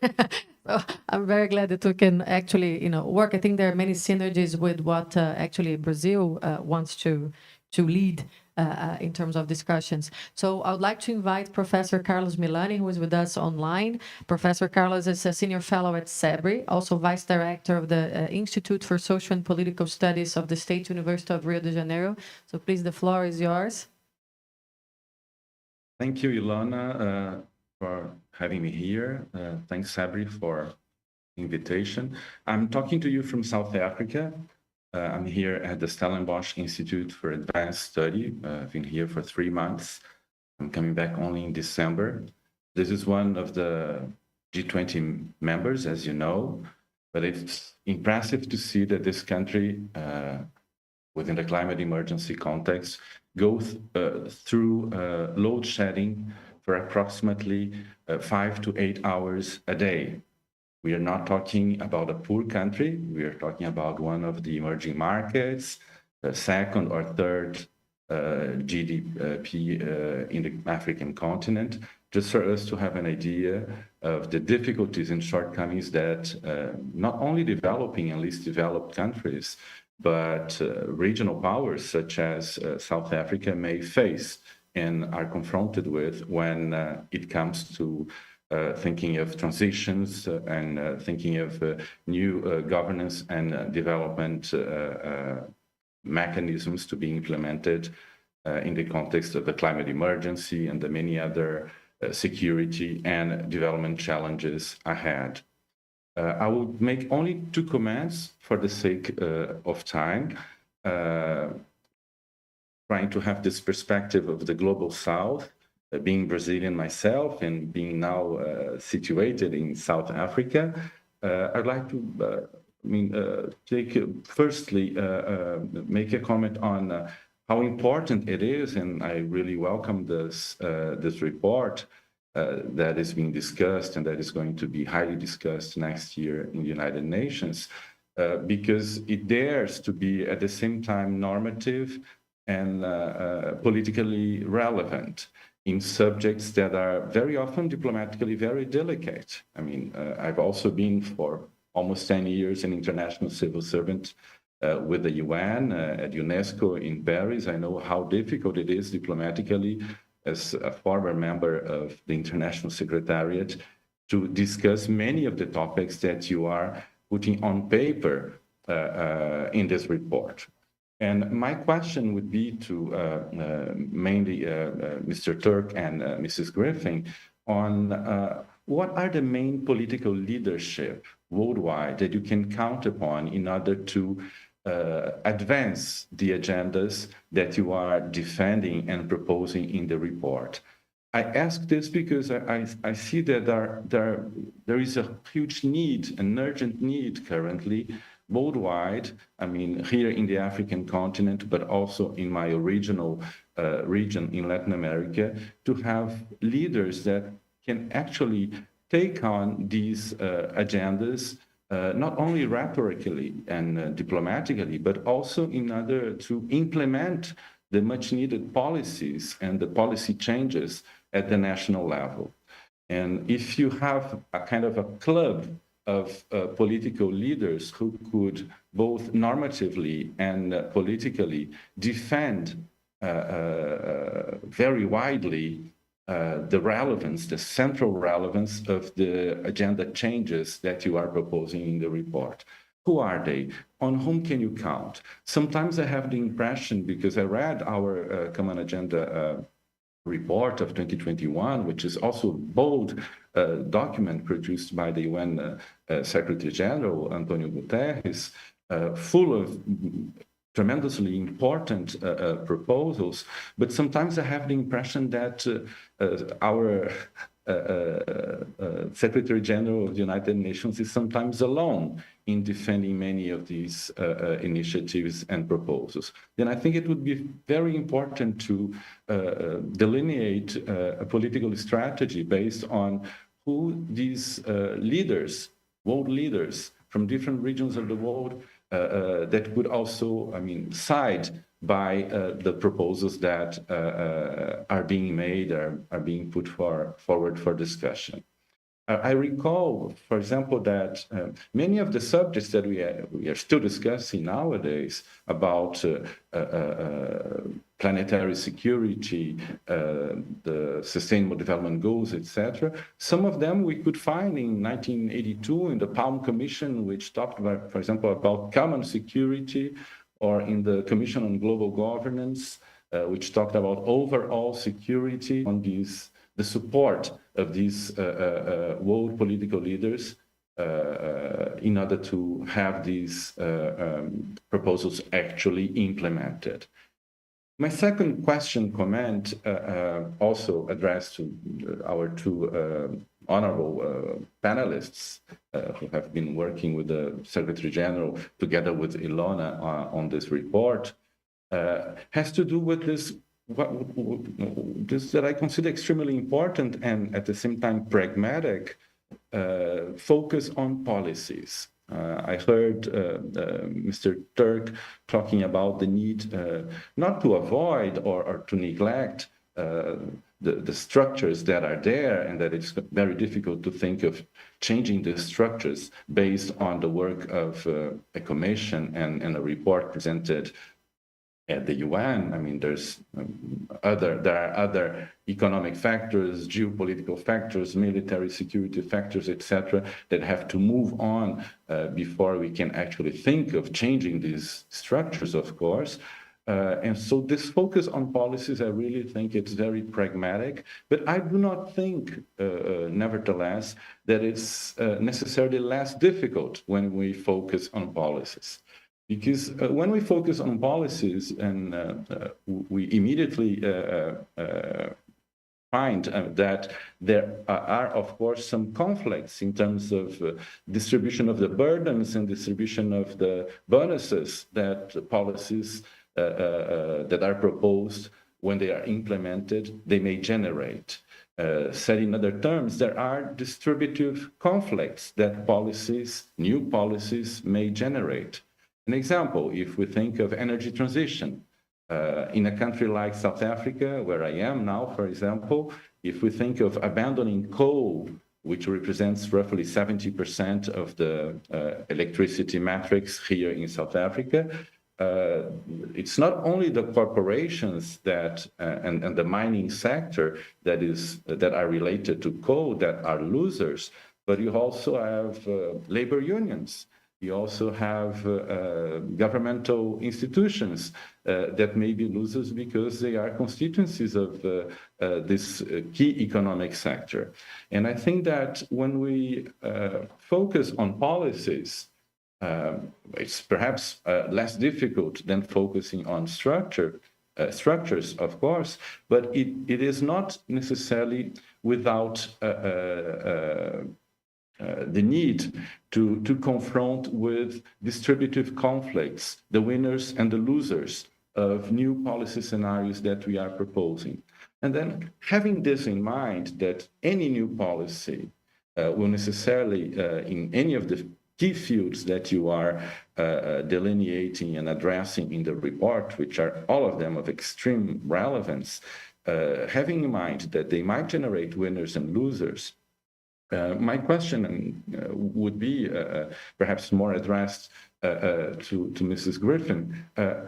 So I'm very glad that we can actually, work. I think there are many synergies with what actually Brazil wants to lead in terms of discussions. So I would like to invite Professor Carlos Milani, who is with us online. Professor Carlos is a senior fellow at CEBRI, also vice director of the Institute for Social and Political Studies of the State University of Rio de Janeiro. So please, the floor is yours. Thank you, Ilona, for having me here. Thanks, CEBRI, for invitation. I'm talking to you from South Africa. I'm here at the Stellenbosch Institute for Advanced Study. I've been here for 3 months. I'm coming back only in December. This is one of the G20 members, as you know, but it's impressive to see that this country, within the climate emergency context, goes through load shedding for approximately 5 to 8 hours a day. We are not talking about a poor country. We are talking about one of the emerging markets, the second or third GDP in the African continent, just for us to have an idea of the difficulties and shortcomings that not only developing and least developed countries, but regional powers such as South Africa may face and are confronted with when it comes to thinking of transitions and thinking of new governance and development mechanisms to be implemented in the context of the climate emergency and the many other security and development challenges ahead. I will make only 2 comments for the sake of time, trying to have this perspective of the global South, being Brazilian myself and being now situated in South Africa. I'd like to make a comment on how important it is, and I really welcome this report that is being discussed and that is going to be highly discussed next year in the United Nations, because it dares to be at the same time normative and politically relevant in subjects that are very often diplomatically very delicate. I mean, I've also been for almost 10 years an international civil servant with the UN at UNESCO in Paris. I know how difficult it is diplomatically as a former member of the International Secretariat to discuss many of the topics that you are putting on paper in this report. And my question would be to mainly Mr. Turk and Mrs. Griffin on what are the main political leadership worldwide that you can count upon in order to advance the agendas that you are defending and proposing in the report. I ask this because I see that there is a huge need, an urgent need currently worldwide, I mean, here in the African continent, but also in my original region in Latin America, to have leaders that can actually take on these agendas, not only rhetorically and diplomatically, but also in order to implement the much needed policies and the policy changes at the national level. And if you have a kind of a club of political leaders who could both normatively and politically defend very widely the relevance, the central relevance of the agenda changes that you are proposing in the report. Who are they? On whom can you count? Sometimes I have the impression, because I read our Common Agenda report of 2021, which is also a bold document produced by the UN Secretary General, Antonio Guterres, full of tremendously important proposals, but sometimes I have the impression that our Secretary General of the United Nations is sometimes alone in defending many of these initiatives and proposals. Then I think it would be very important to delineate a political strategy based on who these leaders, world leaders from different regions of the world, that could also, I mean, side by the proposals that are being made, are being put forward for discussion. I recall, for example, that many of the subjects that we are still discussing nowadays about planetary security, the Sustainable Development Goals, etc., some of them we could find in 1982 in the Palm Commission, which talked about, for example, about common security, or in the Commission on Global Governance, which talked about overall security on the support of these world political leaders in order to have these proposals actually implemented. My second comment also addressed to our two honorable panelists who have been working with the Secretary General together with Ilona on this report, has to do with this that I consider extremely important and at the same time pragmatic focus on policies. I heard Mr. Turk talking about the need not to avoid or to neglect the structures that are there, and that it's very difficult to think of changing the structures based on the work of a commission and a report presented at the UN. I mean, there are other economic factors, geopolitical factors, military security factors, etc., that have to move on before we can actually think of changing these structures, of course. And so this focus on policies, I really think it's very pragmatic, but I do not think, nevertheless, that it's necessarily less difficult when we focus on policies. Because when we focus on policies and we immediately find that there are, of course, some conflicts in terms of distribution of the burdens and distribution of the bonuses that policies that are proposed when they are implemented, they may generate. Said in other terms, there are distributive conflicts that policies, new policies, may generate. An example, if we think of energy transition, in a country like South Africa, where I am now, for example, if we think of abandoning coal, which represents roughly 70% of the electricity matrix here in South Africa, it's not only the corporations that and the mining sector that are related to coal that are losers, but you also have labor unions. You also have governmental institutions that may be losers because they are constituencies of this key economic sector. And I think that when we focus on policies, it's perhaps less difficult than focusing on structures, of course, but it is not necessarily without the need to confront with distributive conflicts, the winners and the losers of new policy scenarios that we are proposing. And then having this in mind, that any new policy will necessarily, in any of the key fields that you are delineating and addressing in the report, which are all of them of extreme relevance, having in mind that they might generate winners and losers, my question would be perhaps more addressed to Mrs. Griffin.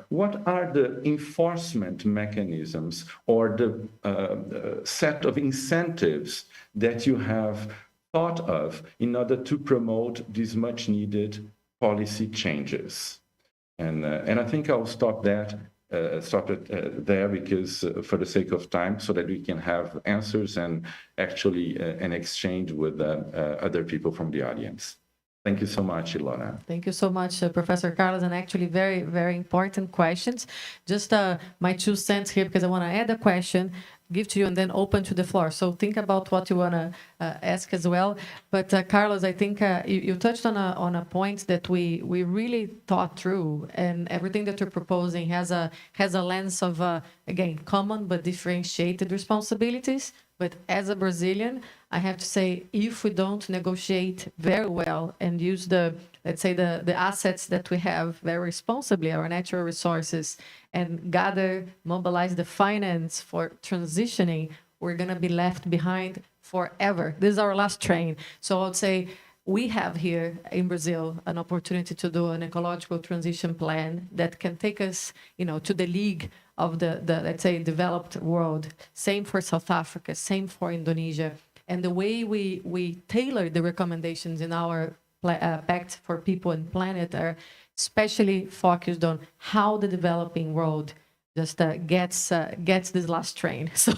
What are the enforcement mechanisms or the set of incentives that you have thought of in order to promote these much needed policy changes? And I think I'll stop it there because for the sake of time, so that we can have answers and actually an exchange with other people from the audience. Thank you so much, Ilona. Thank you so much, Professor Carlos, and actually very, very important questions. Just my 2 cents here, because I want to add a question, give to you, and then open to the floor. So think about what you want to ask as well. But Carlos, I think you touched on a point that we really thought through, and everything that you're proposing has a lens of, again, common but differentiated responsibilities. But as a Brazilian, I have to say, if we don't negotiate very well and use let's say the assets that we have very responsibly, our natural resources, and mobilize the finance for transitioning, we're going to be left behind forever. This is our last train. So I would say we have here in Brazil an opportunity to do an ecological transition plan that can take us, to the league of the let's say, developed world. Same for South Africa, same for Indonesia. And the way we tailor the recommendations in our Pact for People and Planet are especially focused on how the developing world just gets this last train. So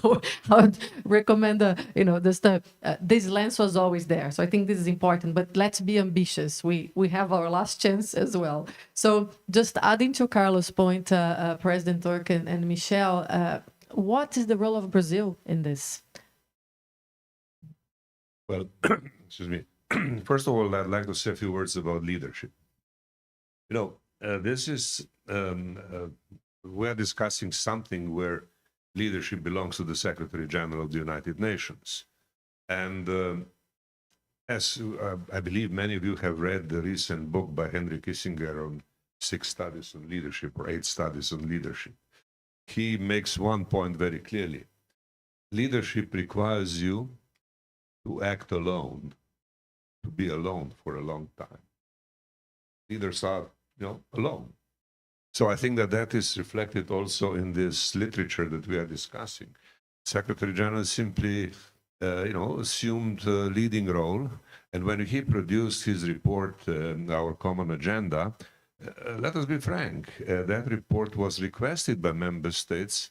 I would recommend, this lens was always there. So I think this is important, but let's be ambitious. We have our last chance as well. So just adding to Carlos' point, President Turk and Michelle, what is the role of Brazil in this? Well, excuse me. First of all, I'd like to say a few words about leadership. This is, we're discussing something where leadership belongs to the Secretary General of the United Nations. And as I believe many of you have read the recent book by Henry Kissinger on 6 studies on leadership or 8 studies on leadership, he makes one point very clearly. Leadership requires you to act alone, to be alone for a long time. Leaders are, alone. So I think that is reflected also in this literature that we are discussing. Secretary General simply, assumed a leading role. And when he produced his report, Our Common Agenda, let us be frank, that report was requested by member states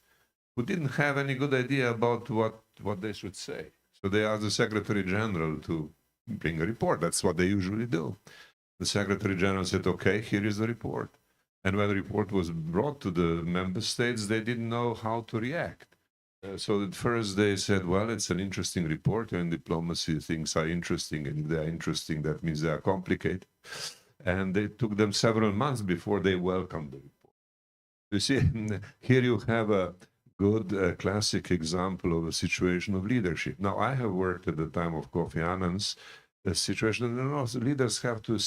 who didn't have any good idea about what they should say. So they asked the Secretary General to bring a report. That's what they usually do. The Secretary General said, okay, here is the report. And when the report was brought to the member states, they didn't know how to react. So at first they said, well, it's an interesting report. In diplomacy, things are interesting. And if they are interesting, that means they are complicated. And it took them several months before they welcomed the report. You see, here you have a good classic example of a situation of leadership. Now, I have worked at the time of Kofi Annan's situation. Leaders have to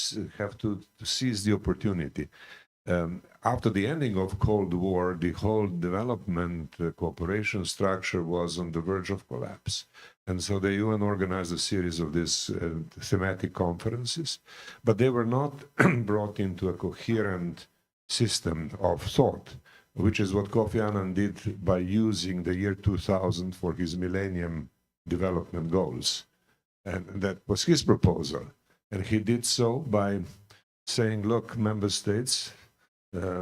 seize the opportunity. After the ending of Cold War, the whole development cooperation structure was on the verge of collapse. And so the UN organized a series of these thematic conferences, but they were not brought into a coherent system of thought, which is what Kofi Annan did by using the year 2000 for his Millennium Development Goals. And that was his proposal. And he did so by saying, look, member states,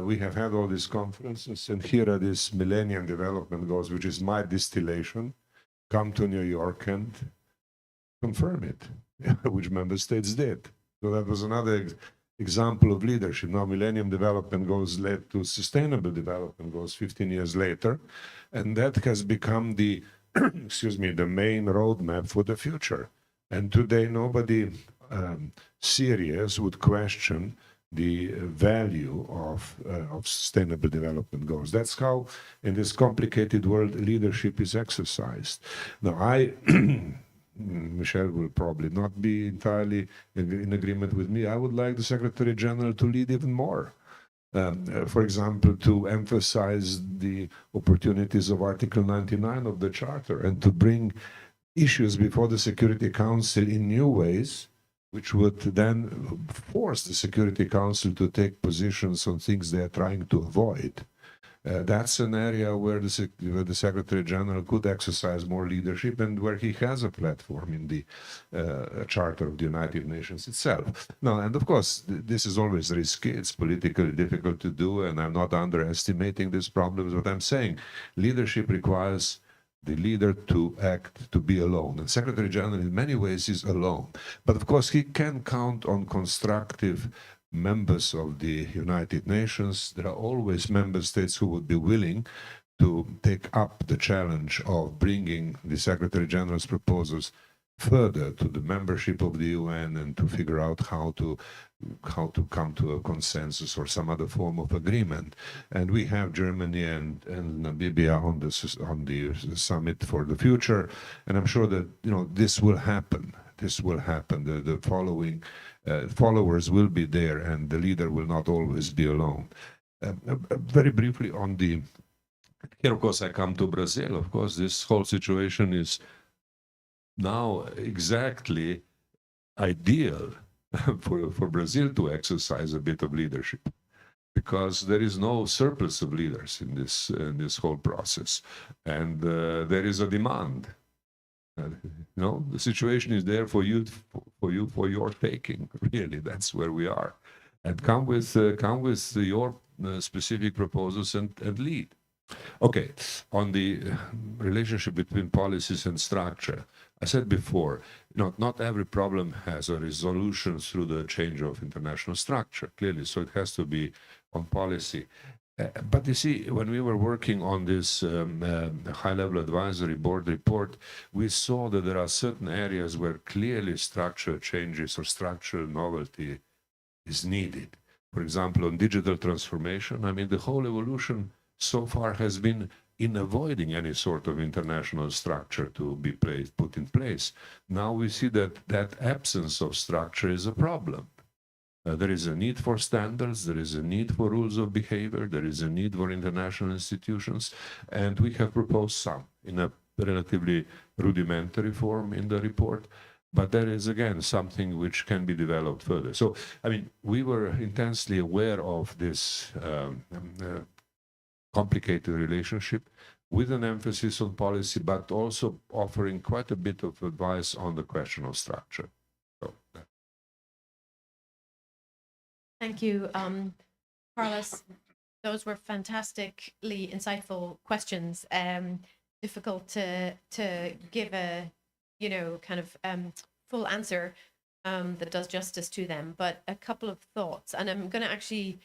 we have had all these conferences, and here are these Millennium Development Goals, which is my distillation. Come to New York and confirm it, which member states did. So that was another example of leadership. Now, Millennium Development Goals led to Sustainable Development Goals 15 years later, and that has become the, the main roadmap for the future. And today, nobody serious would question the value of Sustainable Development Goals. That's how, in this complicated world, leadership is exercised. Now, Michelle will probably not be entirely in agreement with me. I would like the Secretary General to lead even more. For example, to emphasize the opportunities of Article 99 of the Charter and to bring issues before the Security Council in new ways, which would then force the Security Council to take positions on things they are trying to avoid. That's an area where the Secretary General could exercise more leadership and where he has a platform in the Charter of the United Nations itself. Now, and of course, this is always risky. It's politically difficult to do, and I'm not underestimating these problems. But I'm saying leadership requires the leader to act, to be alone. And Secretary General in many ways is alone. But of course, he can count on constructive members of the United Nations. There are always member states who would be willing to take up the challenge of bringing the Secretary General's proposals further to the membership of the UN and to figure out how to come to a consensus or some other form of agreement. And we have Germany and Namibia on the summit for the future, and I'm sure that this will happen. This will happen. The following followers will be there, and the leader will not always be alone. Very briefly on the here, of course, I come to Brazil. Of course, this whole situation is now exactly ideal for Brazil to exercise a bit of leadership, because there is no surplus of leaders in this whole process, and there is a demand. The situation is there for your taking. Really, that's where we are, and come with your specific proposals and lead. Okay, on the relationship between policies and structure, I said before, not every problem has a resolution through the change of international structure, clearly, so it has to be on policy. But you see, when we were working on this high-level advisory board report, we saw that there are certain areas where clearly structure changes or structural novelty is needed. For example, on digital transformation, I mean, the whole evolution so far has been in avoiding any sort of international structure to be put in place. Now we see that that absence of structure is a problem. There is a need for standards, there is a need for rules of behavior, there is a need for international institutions, and we have proposed some in a relatively rudimentary form in the report. But there is, again, something which can be developed further. So, I mean, we were intensely aware of this complicated relationship with an emphasis on policy, but also offering quite a bit of advice on the question of structure. So, Thank you, Carlos. Those were fantastically insightful questions. Difficult to give a, kind of full answer that does justice to them, but a couple of thoughts. And I'm going to actually,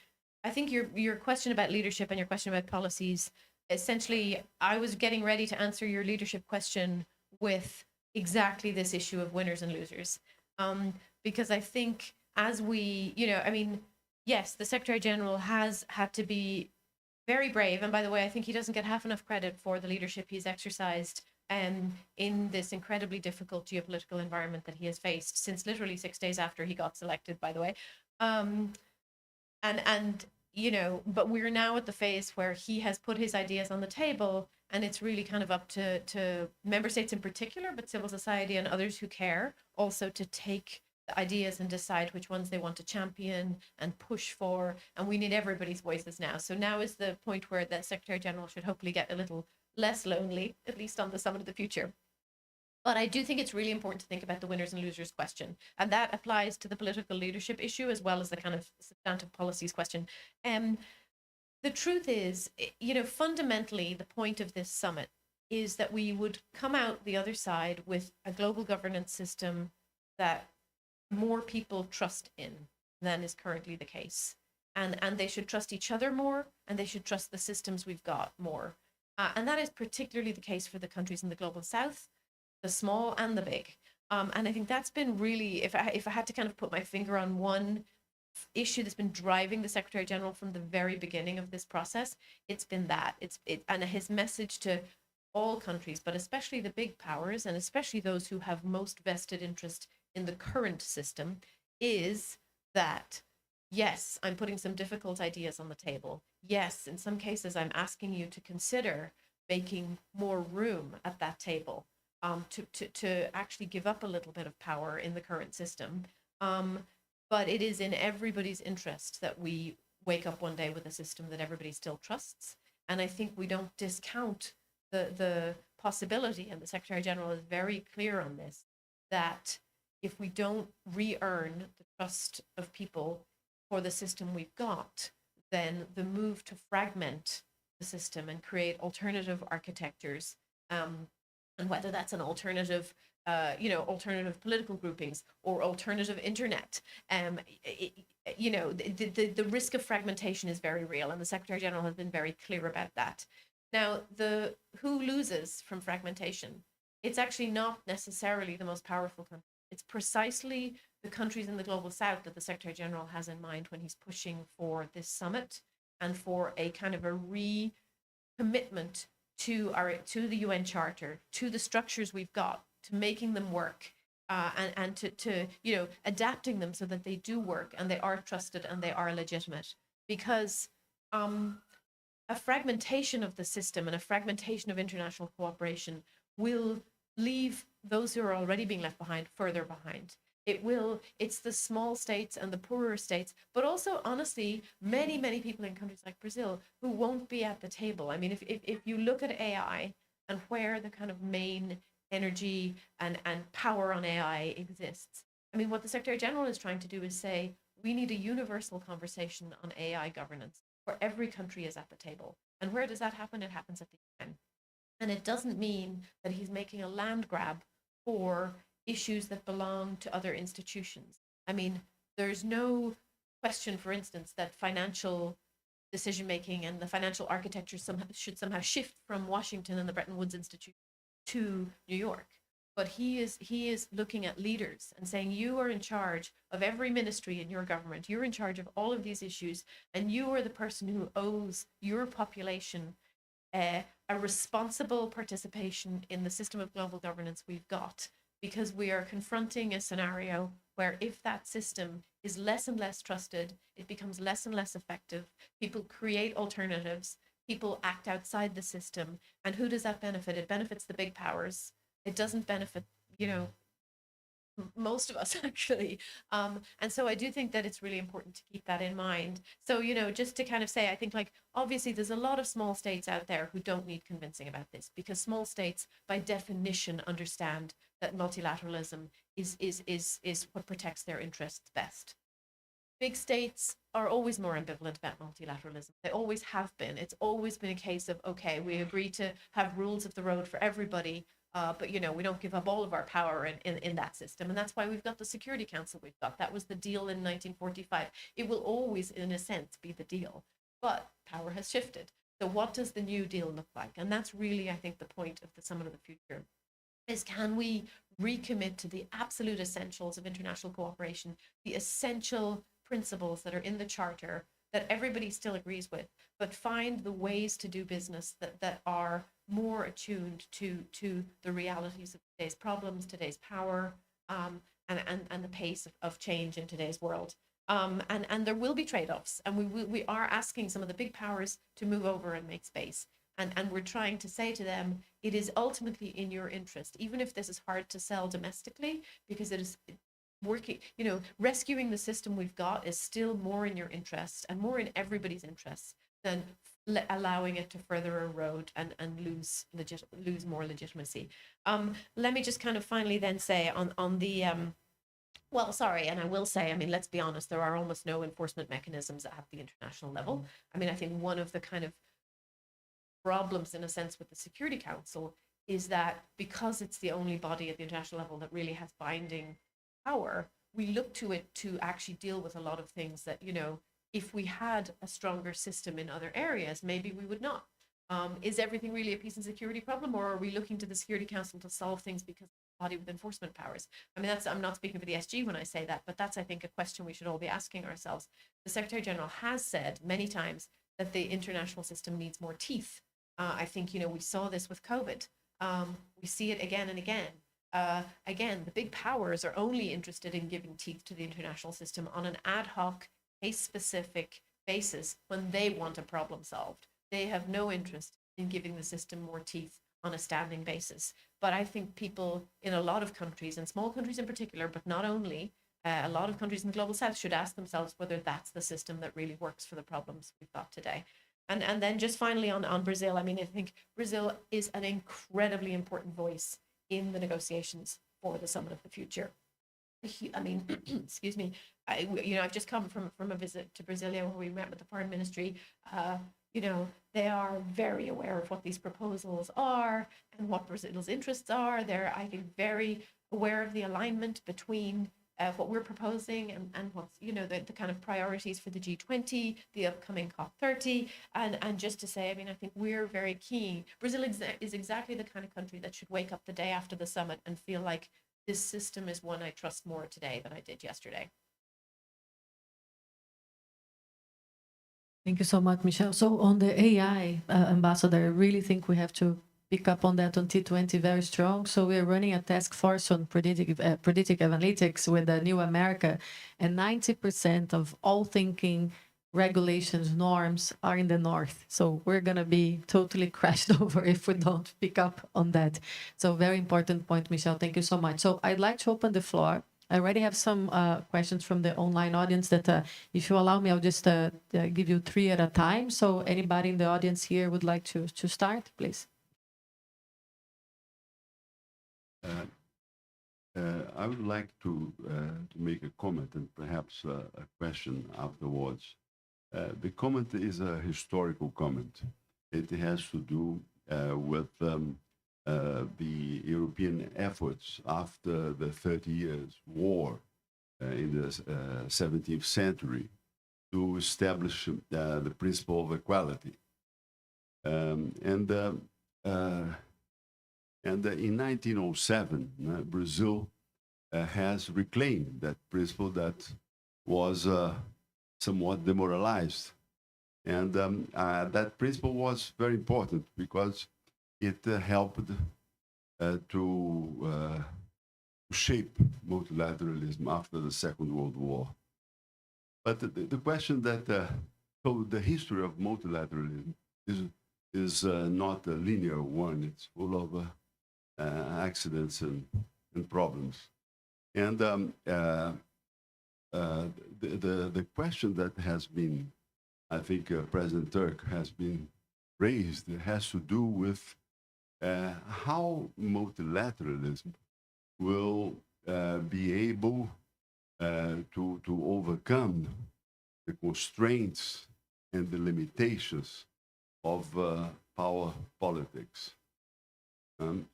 I think your question about leadership and your question about policies, essentially, I was getting ready to answer your leadership question with exactly this issue of winners and losers. Because I think as we, yes, the Secretary General has had to be very brave. And by the way, I think he doesn't get half enough credit for the leadership he's exercised in this incredibly difficult geopolitical environment that he has faced since literally 6 days after he got selected, by the way. But we're now at the phase where he has put his ideas on the table, and it's really kind of up to member states in particular, but civil society and others who care also to take the ideas and decide which ones they want to champion and push for. And we need everybody's voices now. So now is the point where the Secretary General should hopefully get a little less lonely, at least on the Summit of the Future. But I do think it's really important to think about the winners and losers question. And that applies to the political leadership issue as well as the kind of substantive policies question. The truth is, fundamentally, the point of this summit is that we would come out the other side with a global governance system that more people trust in than is currently the case. And they should trust each other more, and they should trust the systems we've got more. And that is particularly the case for the countries in the global south, the small and the big. And I think that's been really, if I had to kind of put my finger on one issue that's been driving the Secretary General from the very beginning of this process, it's been that. And his message to all countries, but especially the big powers, and especially those who have most vested interest in the current system, is that, yes, I'm putting some difficult ideas on the table. Yes, in some cases, I'm asking you to consider making more room at that table, to actually give up a little bit of power in the current system. But it is in everybody's interest that we wake up one day with a system that everybody still trusts. And I think we don't discount the possibility, and the Secretary General is very clear on this, that if we don't re-earn the trust of people for the system we've got, then the move to fragment the system and create alternative architectures, and whether that's an alternative, alternative political groupings or alternative internet, the risk of fragmentation is very real, and the Secretary General has been very clear about that. Now, who loses from fragmentation? It's actually not necessarily the most powerful country. It's precisely the countries in the global south that the Secretary General has in mind when he's pushing for this summit and for a kind of a recommitment to the UN Charter, to the structures we've got, to making them work, and to adapting them so that they do work and they are trusted and they are legitimate. Because a fragmentation of the system and a fragmentation of international cooperation will leave those who are already being left behind further behind. It's the small states and the poorer states, but also, honestly, many, many people in countries like Brazil who won't be at the table. I mean, if you look at AI and where the kind of main energy and power on AI exists, I mean, what the Secretary General is trying to do is say, we need a universal conversation on AI governance where every country is at the table. And where does that happen? It happens at the UN. And it doesn't mean that he's making a land grab for issues that belong to other institutions. I mean, there's no question, for instance, that financial decision-making and the financial architecture should somehow shift from Washington and the Bretton Woods Institute to New York. But he is looking at leaders and saying, you are in charge of every ministry in your government. You're in charge of all of these issues. And you are the person who owes your population a responsible participation in the system of global governance we've got, because we are confronting a scenario where if that system is less and less trusted, it becomes less and less effective. People create alternatives. People act outside the system. And who does that benefit? It benefits the big powers. It doesn't benefit, most of us actually. And so I do think that it's really important to keep that in mind. So, just to kind of say, I think like, obviously there's a lot of small states out there who don't need convincing about this, because small states by definition understand that multilateralism is what protects their interests best. Big states are always more ambivalent about multilateralism. They always have been. It's always been a case of, okay, we agree to have rules of the road for everybody, but we don't give up all of our power in that system. And that's why we've got the Security Council we've got. That was the deal in 1945. It will always, in a sense, be the deal. But power has shifted. So what does the new deal look like? And that's really, I think, the point of the Summit of the Future, is can we recommit to the absolute essentials of international cooperation, the essential principles that are in the Charter that everybody still agrees with, but find the ways to do business that are more attuned to the realities of today's problems, today's power, and the pace of change in today's world. And there will be trade-offs, and we are asking some of the big powers to move over and make space. And we're trying to say to them, it is ultimately in your interest, even if this is hard to sell domestically, because it is working, rescuing the system we've got is still more in your interest and more in everybody's interest than allowing it to further erode and lose more legitimacy. Let me just kind of finally then say on the, well, sorry, and I will say, let's be honest, there are almost no enforcement mechanisms at the international level. I think one of the kind of problems, in a sense, with the Security Council is that because it's the only body at the international level that really has binding power, we look to it to actually deal with a lot of things that, if we had a stronger system in other areas, maybe we would not. Is everything really a peace and security problem, or are we looking to the Security Council to solve things because of the body with enforcement powers? I'm not speaking for the SG when I say that, but that's, I think, a question we should all be asking ourselves. The Secretary General has said many times that the international system needs more teeth. I think, we saw this with COVID. We see it again and again. Again, the big powers are only interested in giving teeth to the international system on an ad hoc, case-specific basis when they want a problem solved. They have no interest in giving the system more teeth on a standing basis. But I think people in a lot of countries, and small countries in particular, but not only, a lot of countries in the global south should ask themselves whether that's the system that really works for the problems we've got today. And then just finally on Brazil, I think Brazil is an incredibly important voice in the negotiations for the Summit of the Future. Excuse me, I've just come from a visit to Brasilia where we met with the foreign ministry. They are very aware of what these proposals are and what Brazil's interests are. They're, I think, very aware of the alignment between what we're proposing and what's, the kind of priorities for the G20, the upcoming COP30. And just to say, I think we're very keen. Brazil is exactly the kind of country that should wake up the day after the summit and feel like this system is one I trust more today than I did yesterday. Thank you so much, Michelle. So on the AI, Ambassador, I really think we have to pick up on that on T20 very strong. So we're running a task force on predictive analytics with the New America, and 90% of all thinking regulations, norms are in the north. So we're going to be totally crashed over if we don't pick up on that. So very important point, Michelle. Thank you so much. So I'd like to open the floor. I already have some questions from the online audience that, if you allow me, I'll just give you 3 at a time. So anybody in the audience here would like to start, please. I would like to make a comment and perhaps a question afterwards. The comment is a historical comment. it has to do with the European efforts after the 30 Years' War in the 17th century to establish the principle of equality. And in 1907, Brazil has reclaimed that principle that was somewhat demoralized. And that principle was very important because it helped to shape multilateralism after the Second World War. But the question that, so the history of multilateralism is not a linear one. It's full of accidents and problems. And the question that has been, I think President Turk has been raised, has to do with how multilateralism will be able to overcome the constraints and the limitations of power politics. And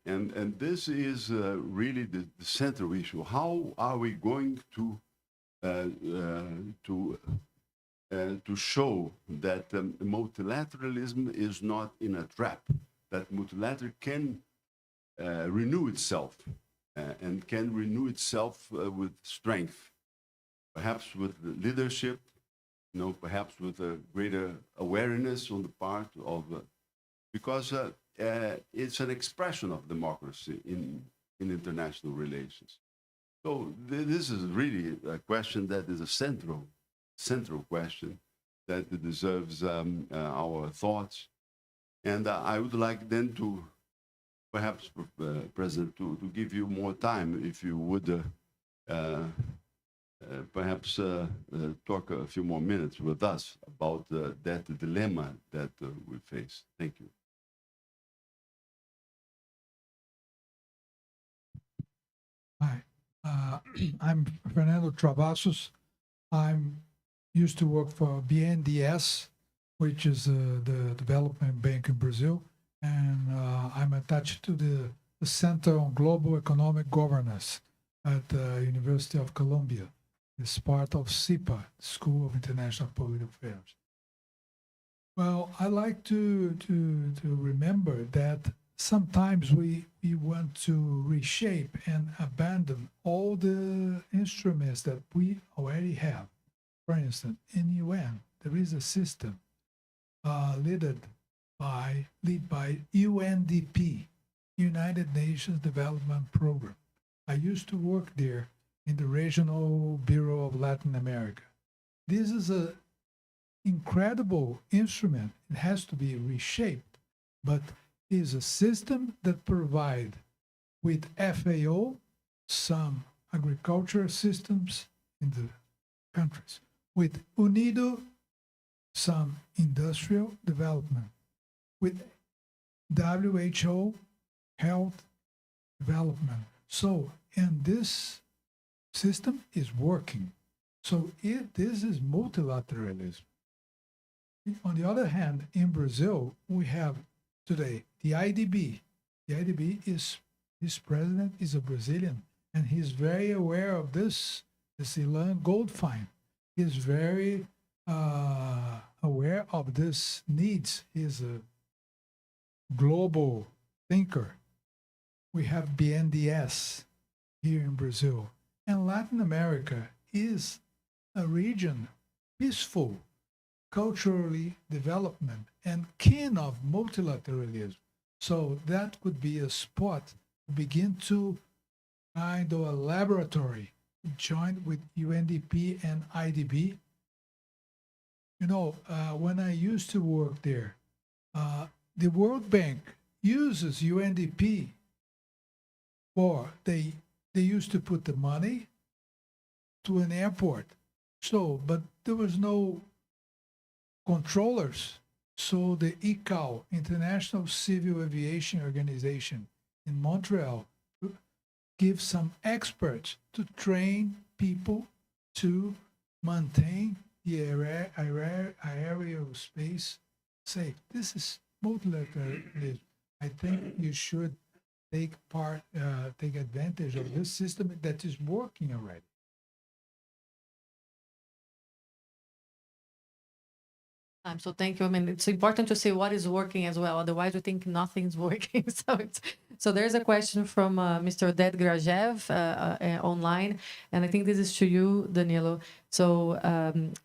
this is really the central issue. How are we going to show that multilateralism is not in a trap, that multilateral can renew itself and can renew itself with strength, perhaps with leadership, perhaps with a greater awareness on the part of, because it's an expression of democracy in international relations. So this is really a question that is a central question that deserves our thoughts. And I would like then to perhaps, President, to give you more time, if you would perhaps talk a few more minutes with us about that dilemma that we face. Thank you. Hi, I'm Fernando Travassos. I'm used to work for BNDES, which is the development bank in Brazil, and I'm attached to the Center on Global Economic Governance at the University of Columbia. It's part of SIPA, School of International Public Affairs. Well, I like to remember that sometimes we want to reshape and abandon all the instruments that we already have. For instance, in UN, there is a system led by UNDP, United Nations Development Program. I used to work there in the Regional Bureau of Latin America. This is an incredible instrument. It has to be reshaped, but is a system that provides with FAO some agricultural systems in the countries, with UNIDO some industrial development, with WHO health development. So, and this system is working. So this is multilateralism. On the other hand, in Brazil, we have today the IDB. The IDB is, his president is a Brazilian, and he's very aware of this Ilan Goldfein. He's very aware of this needs. He's a global thinker. We have BNDES here in Brazil. And Latin America is a region peaceful, culturally development, and keen of multilateralism. So that could be a spot to begin to kind of a laboratory joined with UNDP and IDB. You know, when I used to work there, the World Bank uses UNDP for, they used to put the money to an airport. So, but there was no controllers. So the ICAO, International Civil Aviation Organization in Montreal, gives some experts to train people to maintain the aerospace safe. This is multilateralism, I think you should take advantage of this system that is working already. So thank you. I mean, it's important to say what is working as well. Otherwise, we think nothing's working. So there's a question from Mr. Oded Grajev online, and I think this is to you, Danilo. So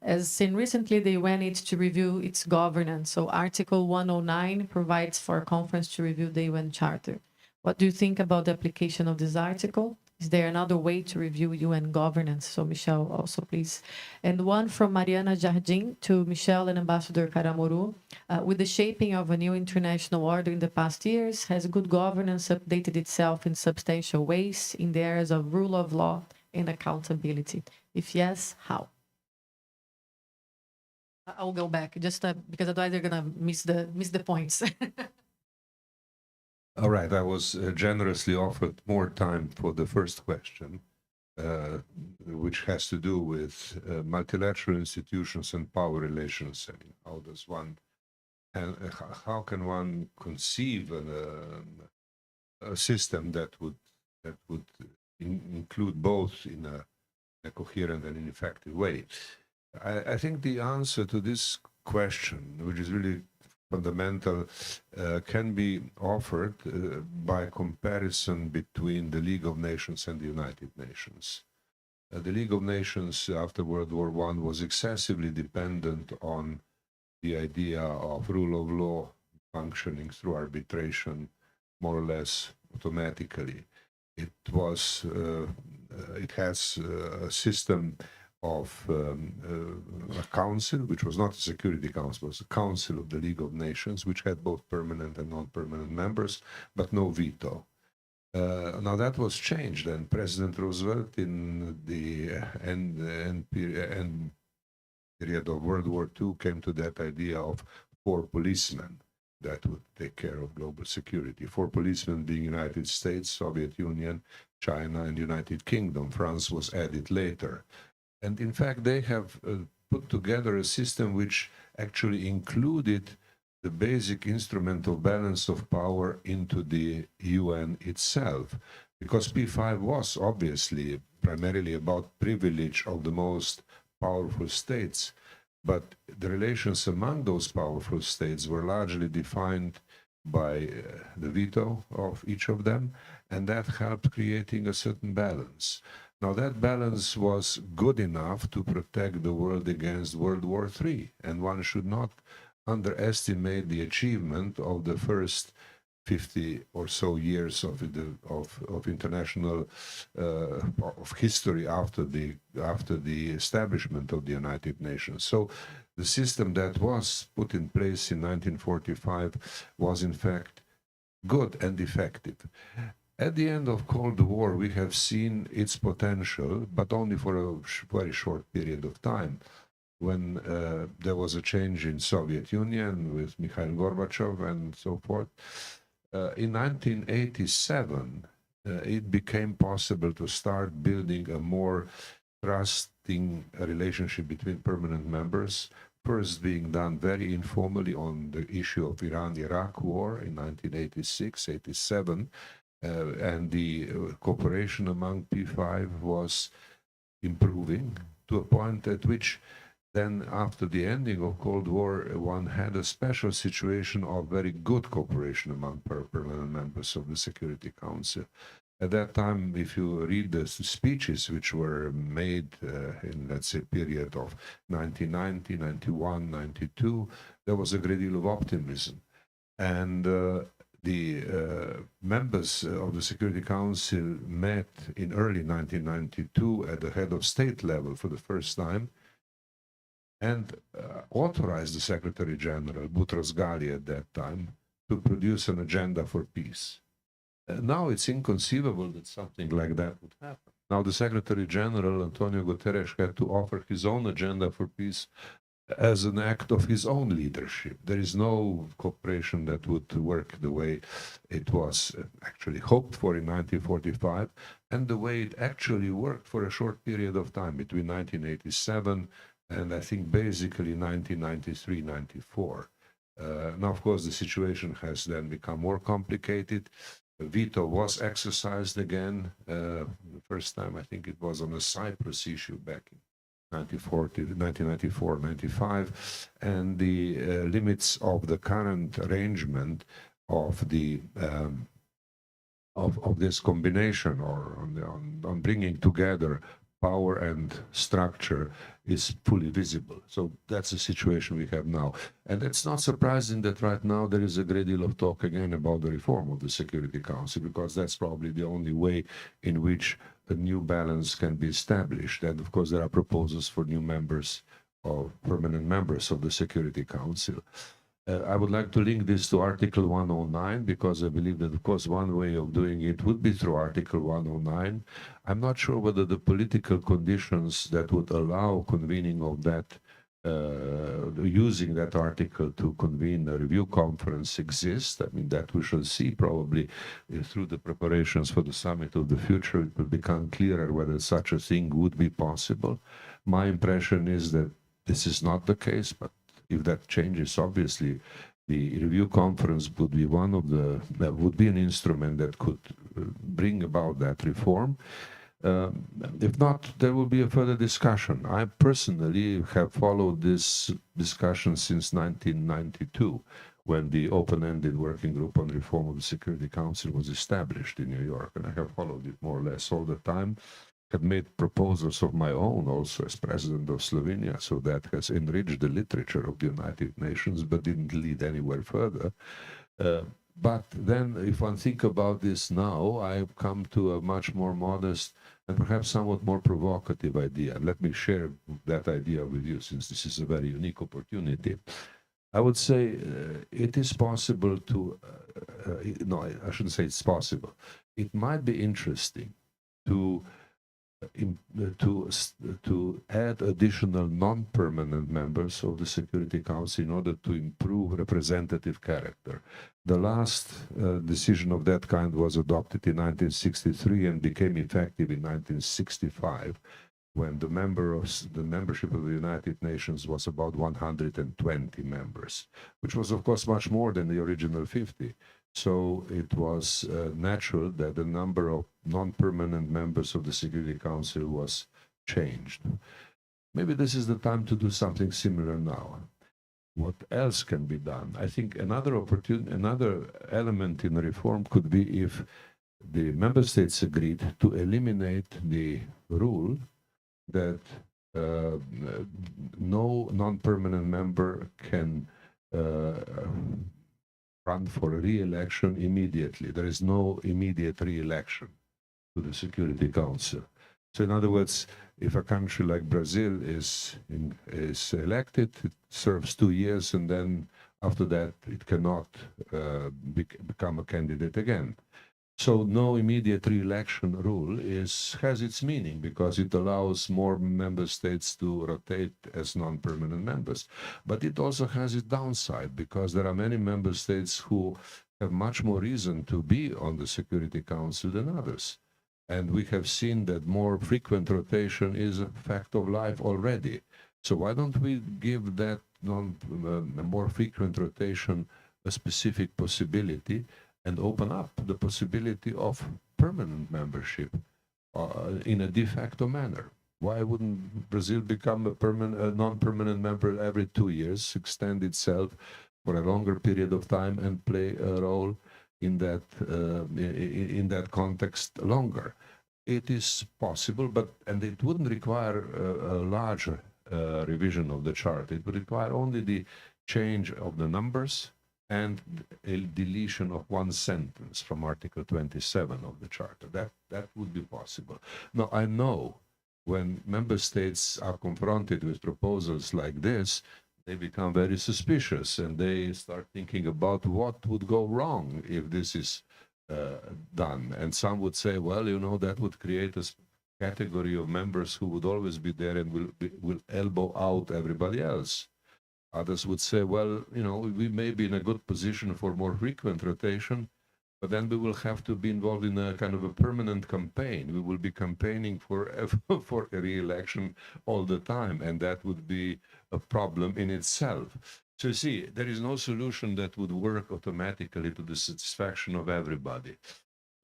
as seen recently, the UN needs to review its governance. So Article 109 provides for a conference to review the UN Charter. What do you think about the application of this article? Is there another way to review UN governance? So Michel, also please. And one from Mariana Jardim to Michel and Ambassador Karamoru. With the shaping of a new international order in the past years, has good governance updated itself in substantial ways in the areas of rule of law and accountability? If yes, how? I'll go back just because otherwise they're gonna miss the points. All right, I was generously offered more time for the first question, which has to do with multilateral institutions and power relations. I mean, how does one, and how can one conceive a system that would include both in a coherent and an effective way? I think the answer to this question, which is really fundamental, can be offered by comparison between the League of Nations and the United Nations. The League of Nations after World War I was excessively dependent on the idea of rule of law functioning through arbitration more or less automatically. It has a system of a council, which was not a Security Council, it was a Council of the League of Nations, which had both permanent and non-permanent members, but no veto. Now that was changed, and President Roosevelt, in the end period of World War II, came to that idea of 4 policemen that would take care of global security. 4 policemen being United States, Soviet Union, China, and United Kingdom. France was added later. And in fact, they have put together a system which actually included the basic instrument of balance of power into the UN itself. Because P5 was obviously primarily about privilege of the most powerful states, but the relations among those powerful states were largely defined by the veto of each of them, and that helped creating a certain balance. Now, that balance was good enough to protect the world against World War III, and one should not underestimate the achievement of the first 50 or so years of international of history after the establishment of the United Nations. So the system that was put in place in 1945 was in fact good and effective. At the end of Cold War, we have seen its potential, but only for a very short period of time, when there was a change in Soviet Union with Mikhail Gorbachev and so forth. In 1987, it became possible to start building a more trusting relationship between permanent members, first being done very informally on the issue of Iran-Iraq war in 1986-87, and the cooperation among P5 was improving to a point at which then, after the ending of Cold War, one had a special situation of very good cooperation among permanent members of the Security Council. At that time, if you read the speeches which were made in, let's say, period of 1990, 91, 92, there was a great deal of optimism. And the members of the Security Council met in early 1992 at the head of state level for the first time, and authorized the Secretary General, Boutros Ghali at that time, to produce an agenda for peace. Now it's inconceivable that something like that would happen. Now the Secretary General, Antonio Guterres, had to offer his own agenda for peace as an act of his own leadership. There is no cooperation that would work the way it was actually hoped for in 1945, and the way it actually worked for a short period of time between 1987 and I think basically 1993-94. Now, of course, the situation has then become more complicated. A veto was exercised again. The first time, I think it was on a Cyprus issue back in 1994, 95, and the limits of the current arrangement of the of this combination, or on bringing together power and structure, is fully visible. So that's the situation we have now. And it's not surprising that right now there is a great deal of talk again about the reform of the Security Council, because that's probably the only way in which a new balance can be established. And of course, there are proposals for new members or permanent members of the Security Council. I would like to link this to Article 109, because I believe that, of course, one way of doing it would be through Article 109. I'm not sure whether the political conditions that would allow convening of that, using that article to convene a review conference exist. I mean, that we shall see probably through the preparations for the Summit of the Future. It will become clearer whether such a thing would be possible. My impression is that this is not the case, but if that changes, obviously, the review conference would be one of the, would be an instrument that could bring about that reform. If not, there will be a further discussion. I personally have followed this discussion since 1992, when the open-ended working group on reform of the Security Council was established in New York, and I have followed it more or less all the time. Have made proposals of my own also as president of Slovenia, so that has enriched the literature of the United Nations, but didn't lead anywhere further. But then, if one think about this now, I've come to a much more modest and perhaps somewhat more provocative idea. And let me share that idea with you, since this is a very unique opportunity. I would say it is possible to, no, I shouldn't say it's possible. It might be interesting to add additional non-permanent members of the Security Council in order to improve representative character. The last decision of that kind was adopted in 1963 and became effective in 1965, when the membership of the United Nations was about 120 members, which was, of course, much more than the original 50. So it was natural that the number of non-permanent members of the Security Council was changed. Maybe this is the time to do something similar now. What else can be done? I think another element in the reform could be if the member states agreed to eliminate the rule that no non-permanent member can run for a re-election immediately. There is no immediate re-election to the Security Council. So in other words, if a country like Brazil is elected, it serves 2 years, and then after that it cannot become a candidate again. So no immediate re-election rule has its meaning, because it allows more member states to rotate as non-permanent members. But it also has its downside, because there are many member states who have much more reason to be on the Security Council than others. And we have seen that more frequent rotation is a fact of life already. So why don't we give that more frequent rotation a specific possibility, and open up the possibility of permanent membership in a de facto manner? Why wouldn't Brazil become a non-permanent member every 2 years, extend itself for a longer period of time, and play a role in that context longer? It is possible, and it wouldn't require a larger revision of the chart. It would require only the change of the numbers and a deletion of one sentence from Article 27 of the Charter. That would be possible. Now, I know when member states are confronted with proposals like this, they become very suspicious, and they start thinking about what would go wrong if this is done. And some would say, well, you know, that would create a category of members who would always be there and will elbow out everybody else. Others would say, well, you know, we may be in a good position for more frequent rotation, but then we will have to be involved in a kind of a permanent campaign. We will be campaigning for a re-election all the time, and that would be a problem in itself. So you see, there is no solution that would work automatically to the satisfaction of everybody.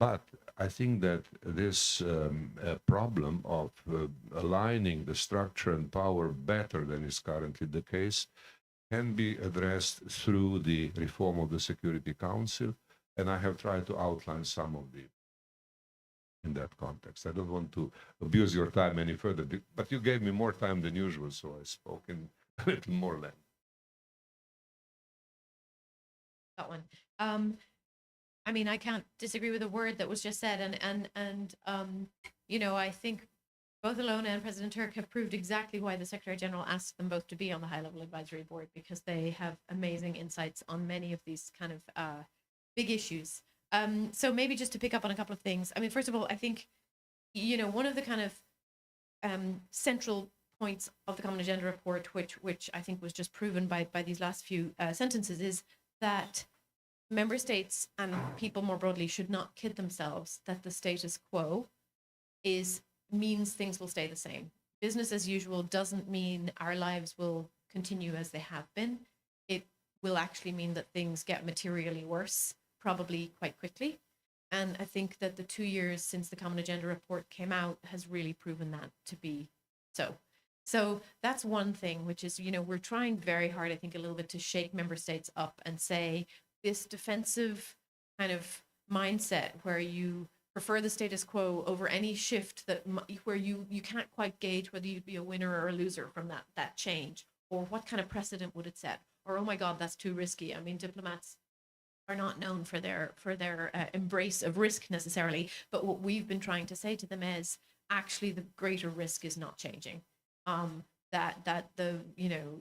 But I think that this problem of aligning the structure and power better than is currently the case can be addressed through the reform of the Security Council, and I have tried to outline some of the in that context. I don't want to abuse your time any further, but you gave me more time than usual, so I spoke in a little more length. That one. I mean, I can't disagree with a word that was just said, and you know, I think both Alona and President Turk have proved exactly why the Secretary General asked them both to be on the high-level advisory board, because they have amazing insights on many of these kind of big issues. So maybe just to pick up on a couple of things. I mean, first of all, I think, you know, one of the kind of central points of the Common Agenda report, which I think was just proven by these last few sentences, is that member states and people more broadly should not kid themselves that the status quo means things will stay the same. Business as usual doesn't mean our lives will continue as they have been. It will actually mean that things get materially worse, probably quite quickly. And I think that the 2 years since the Common Agenda report came out has really proven that to be so. So that's one thing, which is, you know, we're trying very hard, I think, a little bit to shake member states up and say this defensive kind of mindset where you prefer the status quo over any shift that where you can't quite gauge whether you'd be a winner or a loser from that change, or what kind of precedent would it set, or oh my God, that's too risky. I mean, diplomats are not known for their embrace of risk necessarily, but what we've been trying to say to them is actually the greater risk is not changing. That the, you know,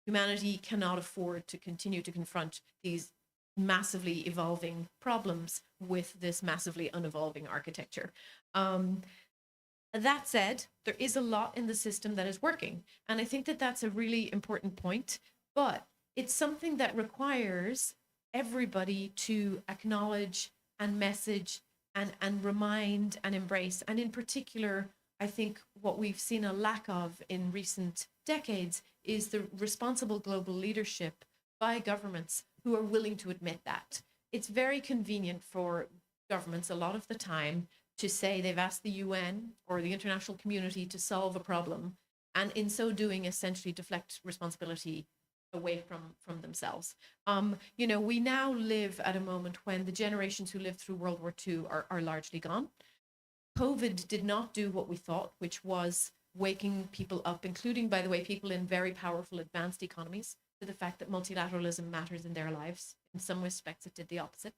humanity cannot afford to continue to confront these massively evolving problems with this massively unevolving architecture. That said, there is a lot in the system that is working, and I think that that's a really important point, but it's something that requires everybody to acknowledge and message and remind and embrace. And in particular, I think what we've seen a lack of in recent decades is the responsible global leadership by governments who are willing to admit that. It's very convenient for governments a lot of the time to say they've asked the UN or the international community to solve a problem, and in so doing essentially deflect responsibility away from themselves. You know, we now live at a moment when the generations who lived through World War II are largely gone. COVID did not do what we thought, which was waking people up, including, by the way, people in very powerful advanced economies, to the fact that multilateralism matters in their lives. In some respects, it did the opposite.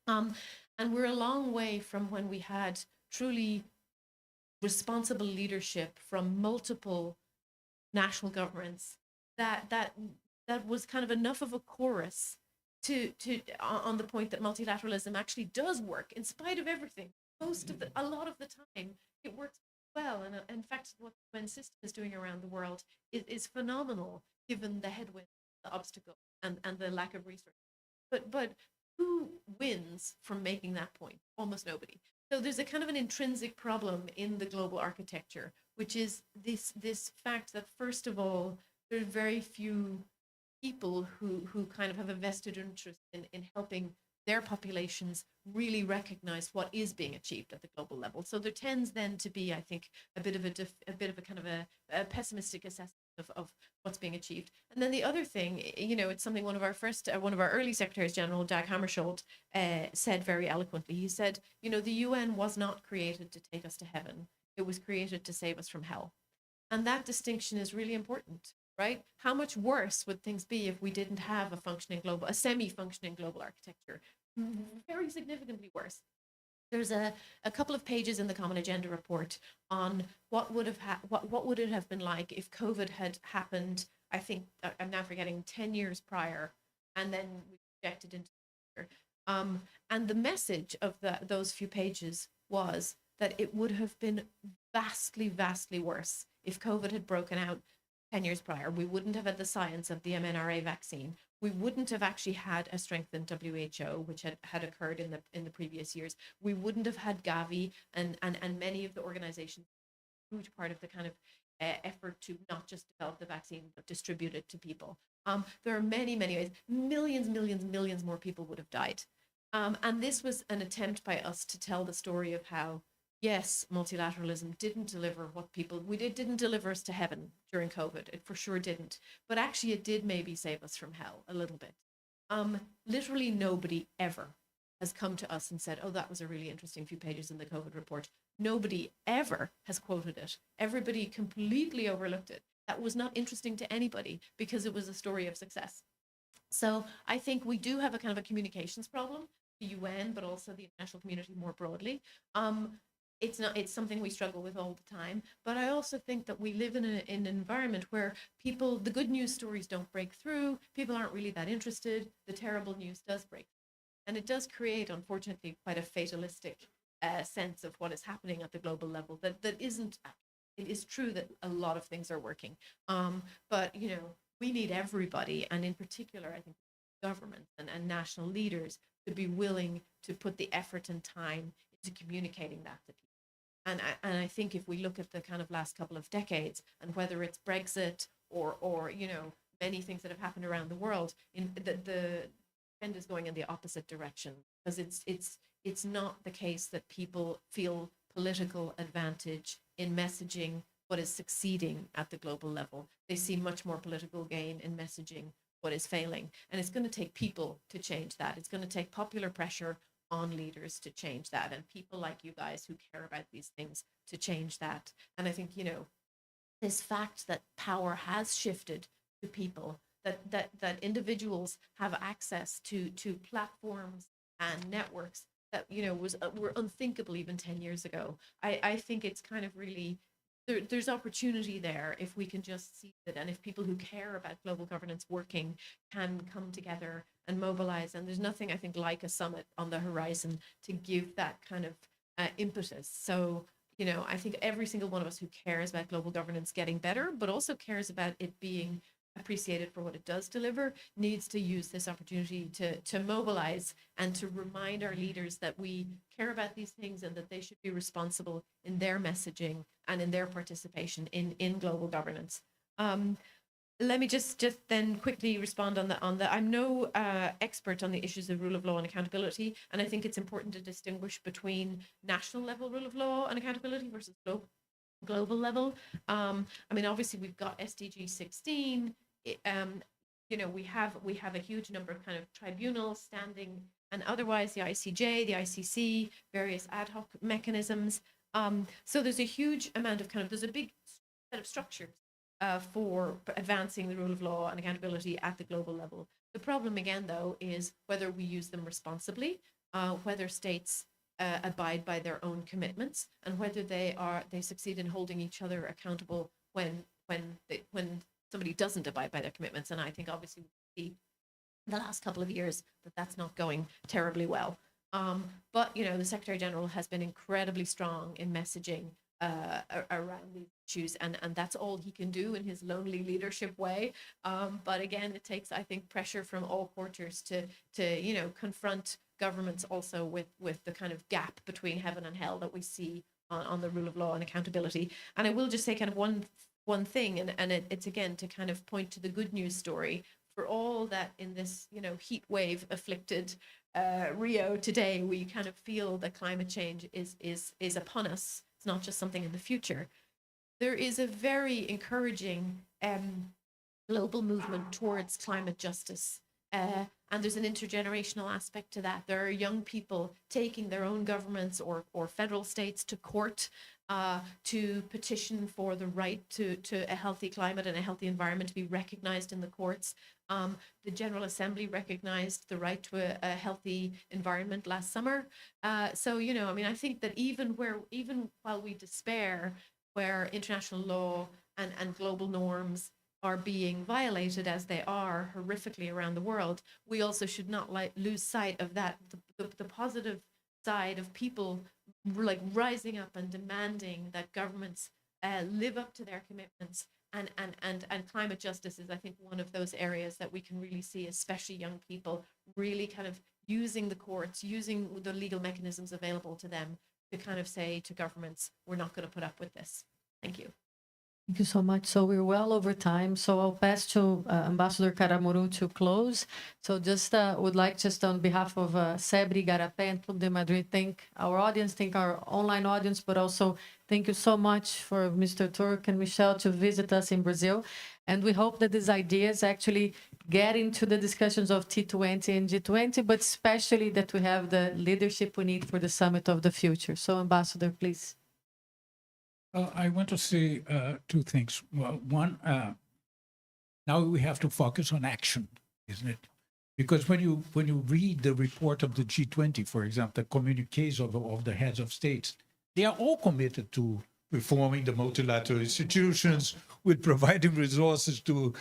And we're a long way from when we had truly responsible leadership from multiple national governments that was kind of enough of a chorus to on the point that multilateralism actually does work in spite of everything. A lot of the time, it works well. And in fact, what the UN system is doing around the world is phenomenal, given the headwinds, the obstacles, and the lack of resources. But who wins from making that point? Almost nobody. So there's a kind of an intrinsic problem in the global architecture, which is this fact that, first of all, there are very few people who kind of have a vested interest in helping their populations really recognize what is being achieved at the global level. So there tends then to be, I think, a bit of a kind of a pessimistic assessment of what's being achieved. And then the other thing, you know, it's something one of our early Secretaries General, Dag Hammarskjöld, said very eloquently. He said, you know, the UN was not created to take us to heaven. It was created to save us from hell. And that distinction is really important, right? How much worse would things be if we didn't have a semi-functioning global architecture? Very significantly worse. There's a couple of pages in the Common Agenda report on what would it have been like if COVID had happened. I think I'm now forgetting 10 years prior, and then we projected into the future. And the message of those few pages was that it would have been vastly, vastly worse if COVID had broken out 10 years prior. We wouldn't have had the science of the mRNA vaccine. We wouldn't have actually had a strengthened WHO, which had occurred in the previous years. We wouldn't have had Gavi and many of the organizations, a huge part of the kind of effort to not just develop the vaccine, but distribute it to people. There are many, many ways. Millions more people would have died. And this was an attempt by us to tell the story of how, yes, multilateralism didn't deliver what people, didn't deliver us to heaven during COVID. It for sure didn't. But actually, it did maybe save us from hell a little bit. Literally nobody ever has come to us and said, oh, that was a really interesting few pages in the COVID report. Nobody ever has quoted it. Everybody completely overlooked it. That was not interesting to anybody because it was a story of success. So I think we do have a kind of a communications problem, the UN, but also the international community more broadly. It's something we struggle with all the time. But I also think that we live in an environment where people, the good news stories don't break through. People aren't really that interested. The terrible news does break. And it does create, unfortunately, quite a fatalistic sense of what is happening at the global level that isn't. It is true that a lot of things are working. But, you know, we need everybody, and in particular, I think governments and national leaders to be willing to put the effort and time into communicating that to people. And I think if we look at the kind of last couple of decades, and whether it's Brexit or you know, many things that have happened around the world, in the trend is going in the opposite direction, because it's not the case that people feel political advantage in messaging what is succeeding at the global level. They see much more political gain in messaging what is failing. And it's going to take people to change that. It's going to take popular pressure on leaders to change that, and people like you guys who care about these things to change that. And I think, you know, this fact that power has shifted to people, that individuals have access to platforms and networks that, you know, were unthinkable even 10 years ago. I think it's kind of really, there's opportunity there if we can just see it, and if people who care about global governance working can come together and mobilize. And there's nothing, I think, like a summit on the horizon to give that kind of impetus. So, you know, I think every single one of us who cares about global governance getting better, but also cares about it being appreciated for what it does deliver, needs to use this opportunity to mobilize and to remind our leaders that we care about these things and that they should be responsible in their messaging and in their participation in global governance. Let me just then quickly respond on the I'm no expert on the issues of rule of law and accountability, and I think it's important to distinguish between national level rule of law and accountability versus global level. I mean, obviously we've got SDG 16. You know, we have a huge number of kind of tribunals standing, and otherwise the ICJ, the ICC, various ad hoc mechanisms. So there's a huge amount of there's a big set of structures for advancing the rule of law and accountability at the global level. The problem again, though, is whether we use them responsibly, whether states abide by their own commitments, and whether they succeed in holding each other accountable when somebody doesn't abide by their commitments. And I think obviously we see in the last couple of years that that's not going terribly well. But you know, the Secretary General has been incredibly strong in messaging around these issues, and that's all he can do in his lonely leadership way. But again, it takes, I think, pressure from all quarters to you know, confront governments also with the kind of gap between heaven and hell that we see on the rule of law and accountability. And I will just say kind of one thing, and it's again to kind of point to the good news story for all that in this, you know, heat wave afflicted Rio today, we kind of feel that climate change is upon us. It's not just something in the future. There is a very encouraging global movement towards climate justice. And there's an intergenerational aspect to that. There are young people taking their own governments or federal states to court to petition for the right to a healthy climate and a healthy environment to be recognized in the courts. The General Assembly recognized the right to a healthy environment last summer. So, you know, I mean, I think that even while we despair where international law and global norms are being violated as they are horrifically around the world, we also should not lose sight of that, the positive side of people like rising up and demanding that governments live up to their commitments. And climate justice is, I think, one of those areas that we can really see, especially young people, really kind of using the courts, using the legal mechanisms available to them to kind of say to governments, we're not going to put up with this. Thank you. Thank you so much. So we're well over time. So I'll pass to Ambassador Karamuru to close. So just would like just on behalf of CEBRI, Igarapé, and Club de Madrid, thank our audience, thank our online audience, but also thank you so much for Mr. Turk and Michelle to visit us in Brazil. And we hope that these ideas actually get into the discussions of T20 and G20, but especially that we have the leadership we need for the summit of the future. So Ambassador, please. I want to say two things. Well, one, now we have to focus on action, isn't it? Because when you read the report of the G20, for example, the communiques of the heads of states, they are all committed to reforming the multilateral institutions, with providing resources to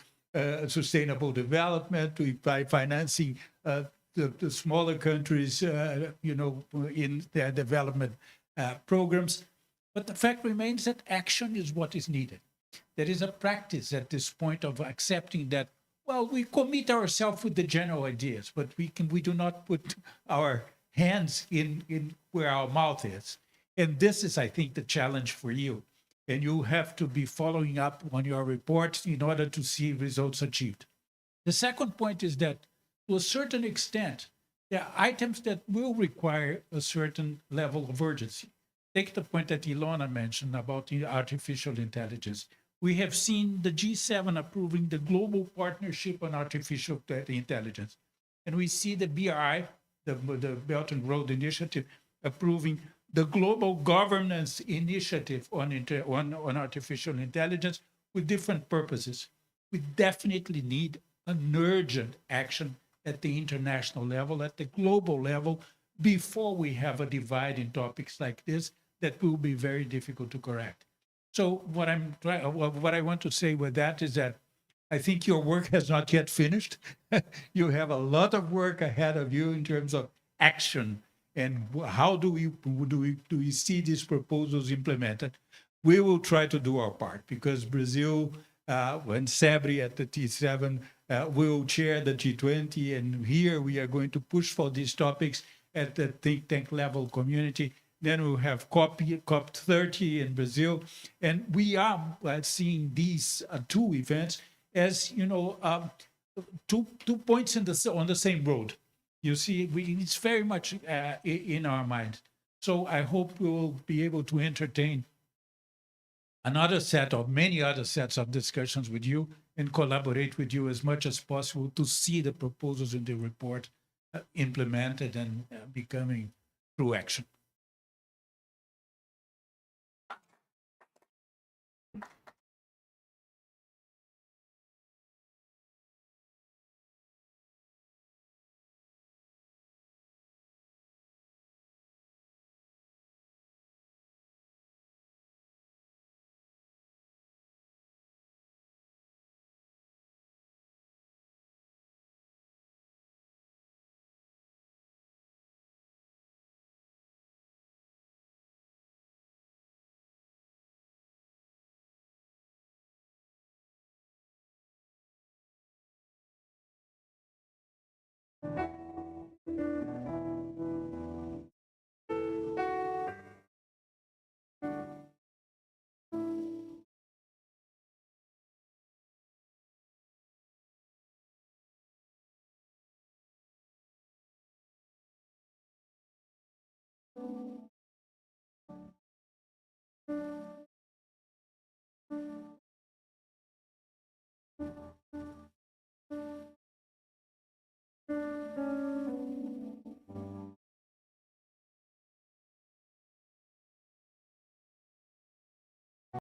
sustainable development, by financing the smaller countries, in their development programs. But the fact remains that action is what is needed. There is a practice at this point of accepting that, well, we commit ourselves with the general ideas, but we do not put our hands in where our mouth is. And this is, I think, the challenge for you. And you have to be following up on your reports in order to see results achieved. The second point is that, to a certain extent, there are items that will require a certain level of urgency. Take the point that Ilona mentioned about the artificial intelligence. We have seen the G7 approving the Global Partnership on Artificial Intelligence. And we see the BRI, the Belt and Road Initiative, approving the Global Governance Initiative on Artificial Intelligence with different purposes. We definitely need an urgent action at the international level, at the global level, before we have a divide in topics like this that will be very difficult to correct. So what I want to say with that is that I think your work has not yet finished. You have a lot of work ahead of you in terms of action and how do we see these proposals implemented. We will try to do our part because Brazil, when CEBRI at the T7 will chair the G20, and here we are going to push for these topics at the think tank level community. Then we'll have COP30 in Brazil. And we are seeing these two events as, two points on the same road. You see, it's very much in our mind. So I hope we will be able to entertain another set of many other sets of discussions with you and collaborate with you as much as possible to see the proposals in the report implemented and becoming true action.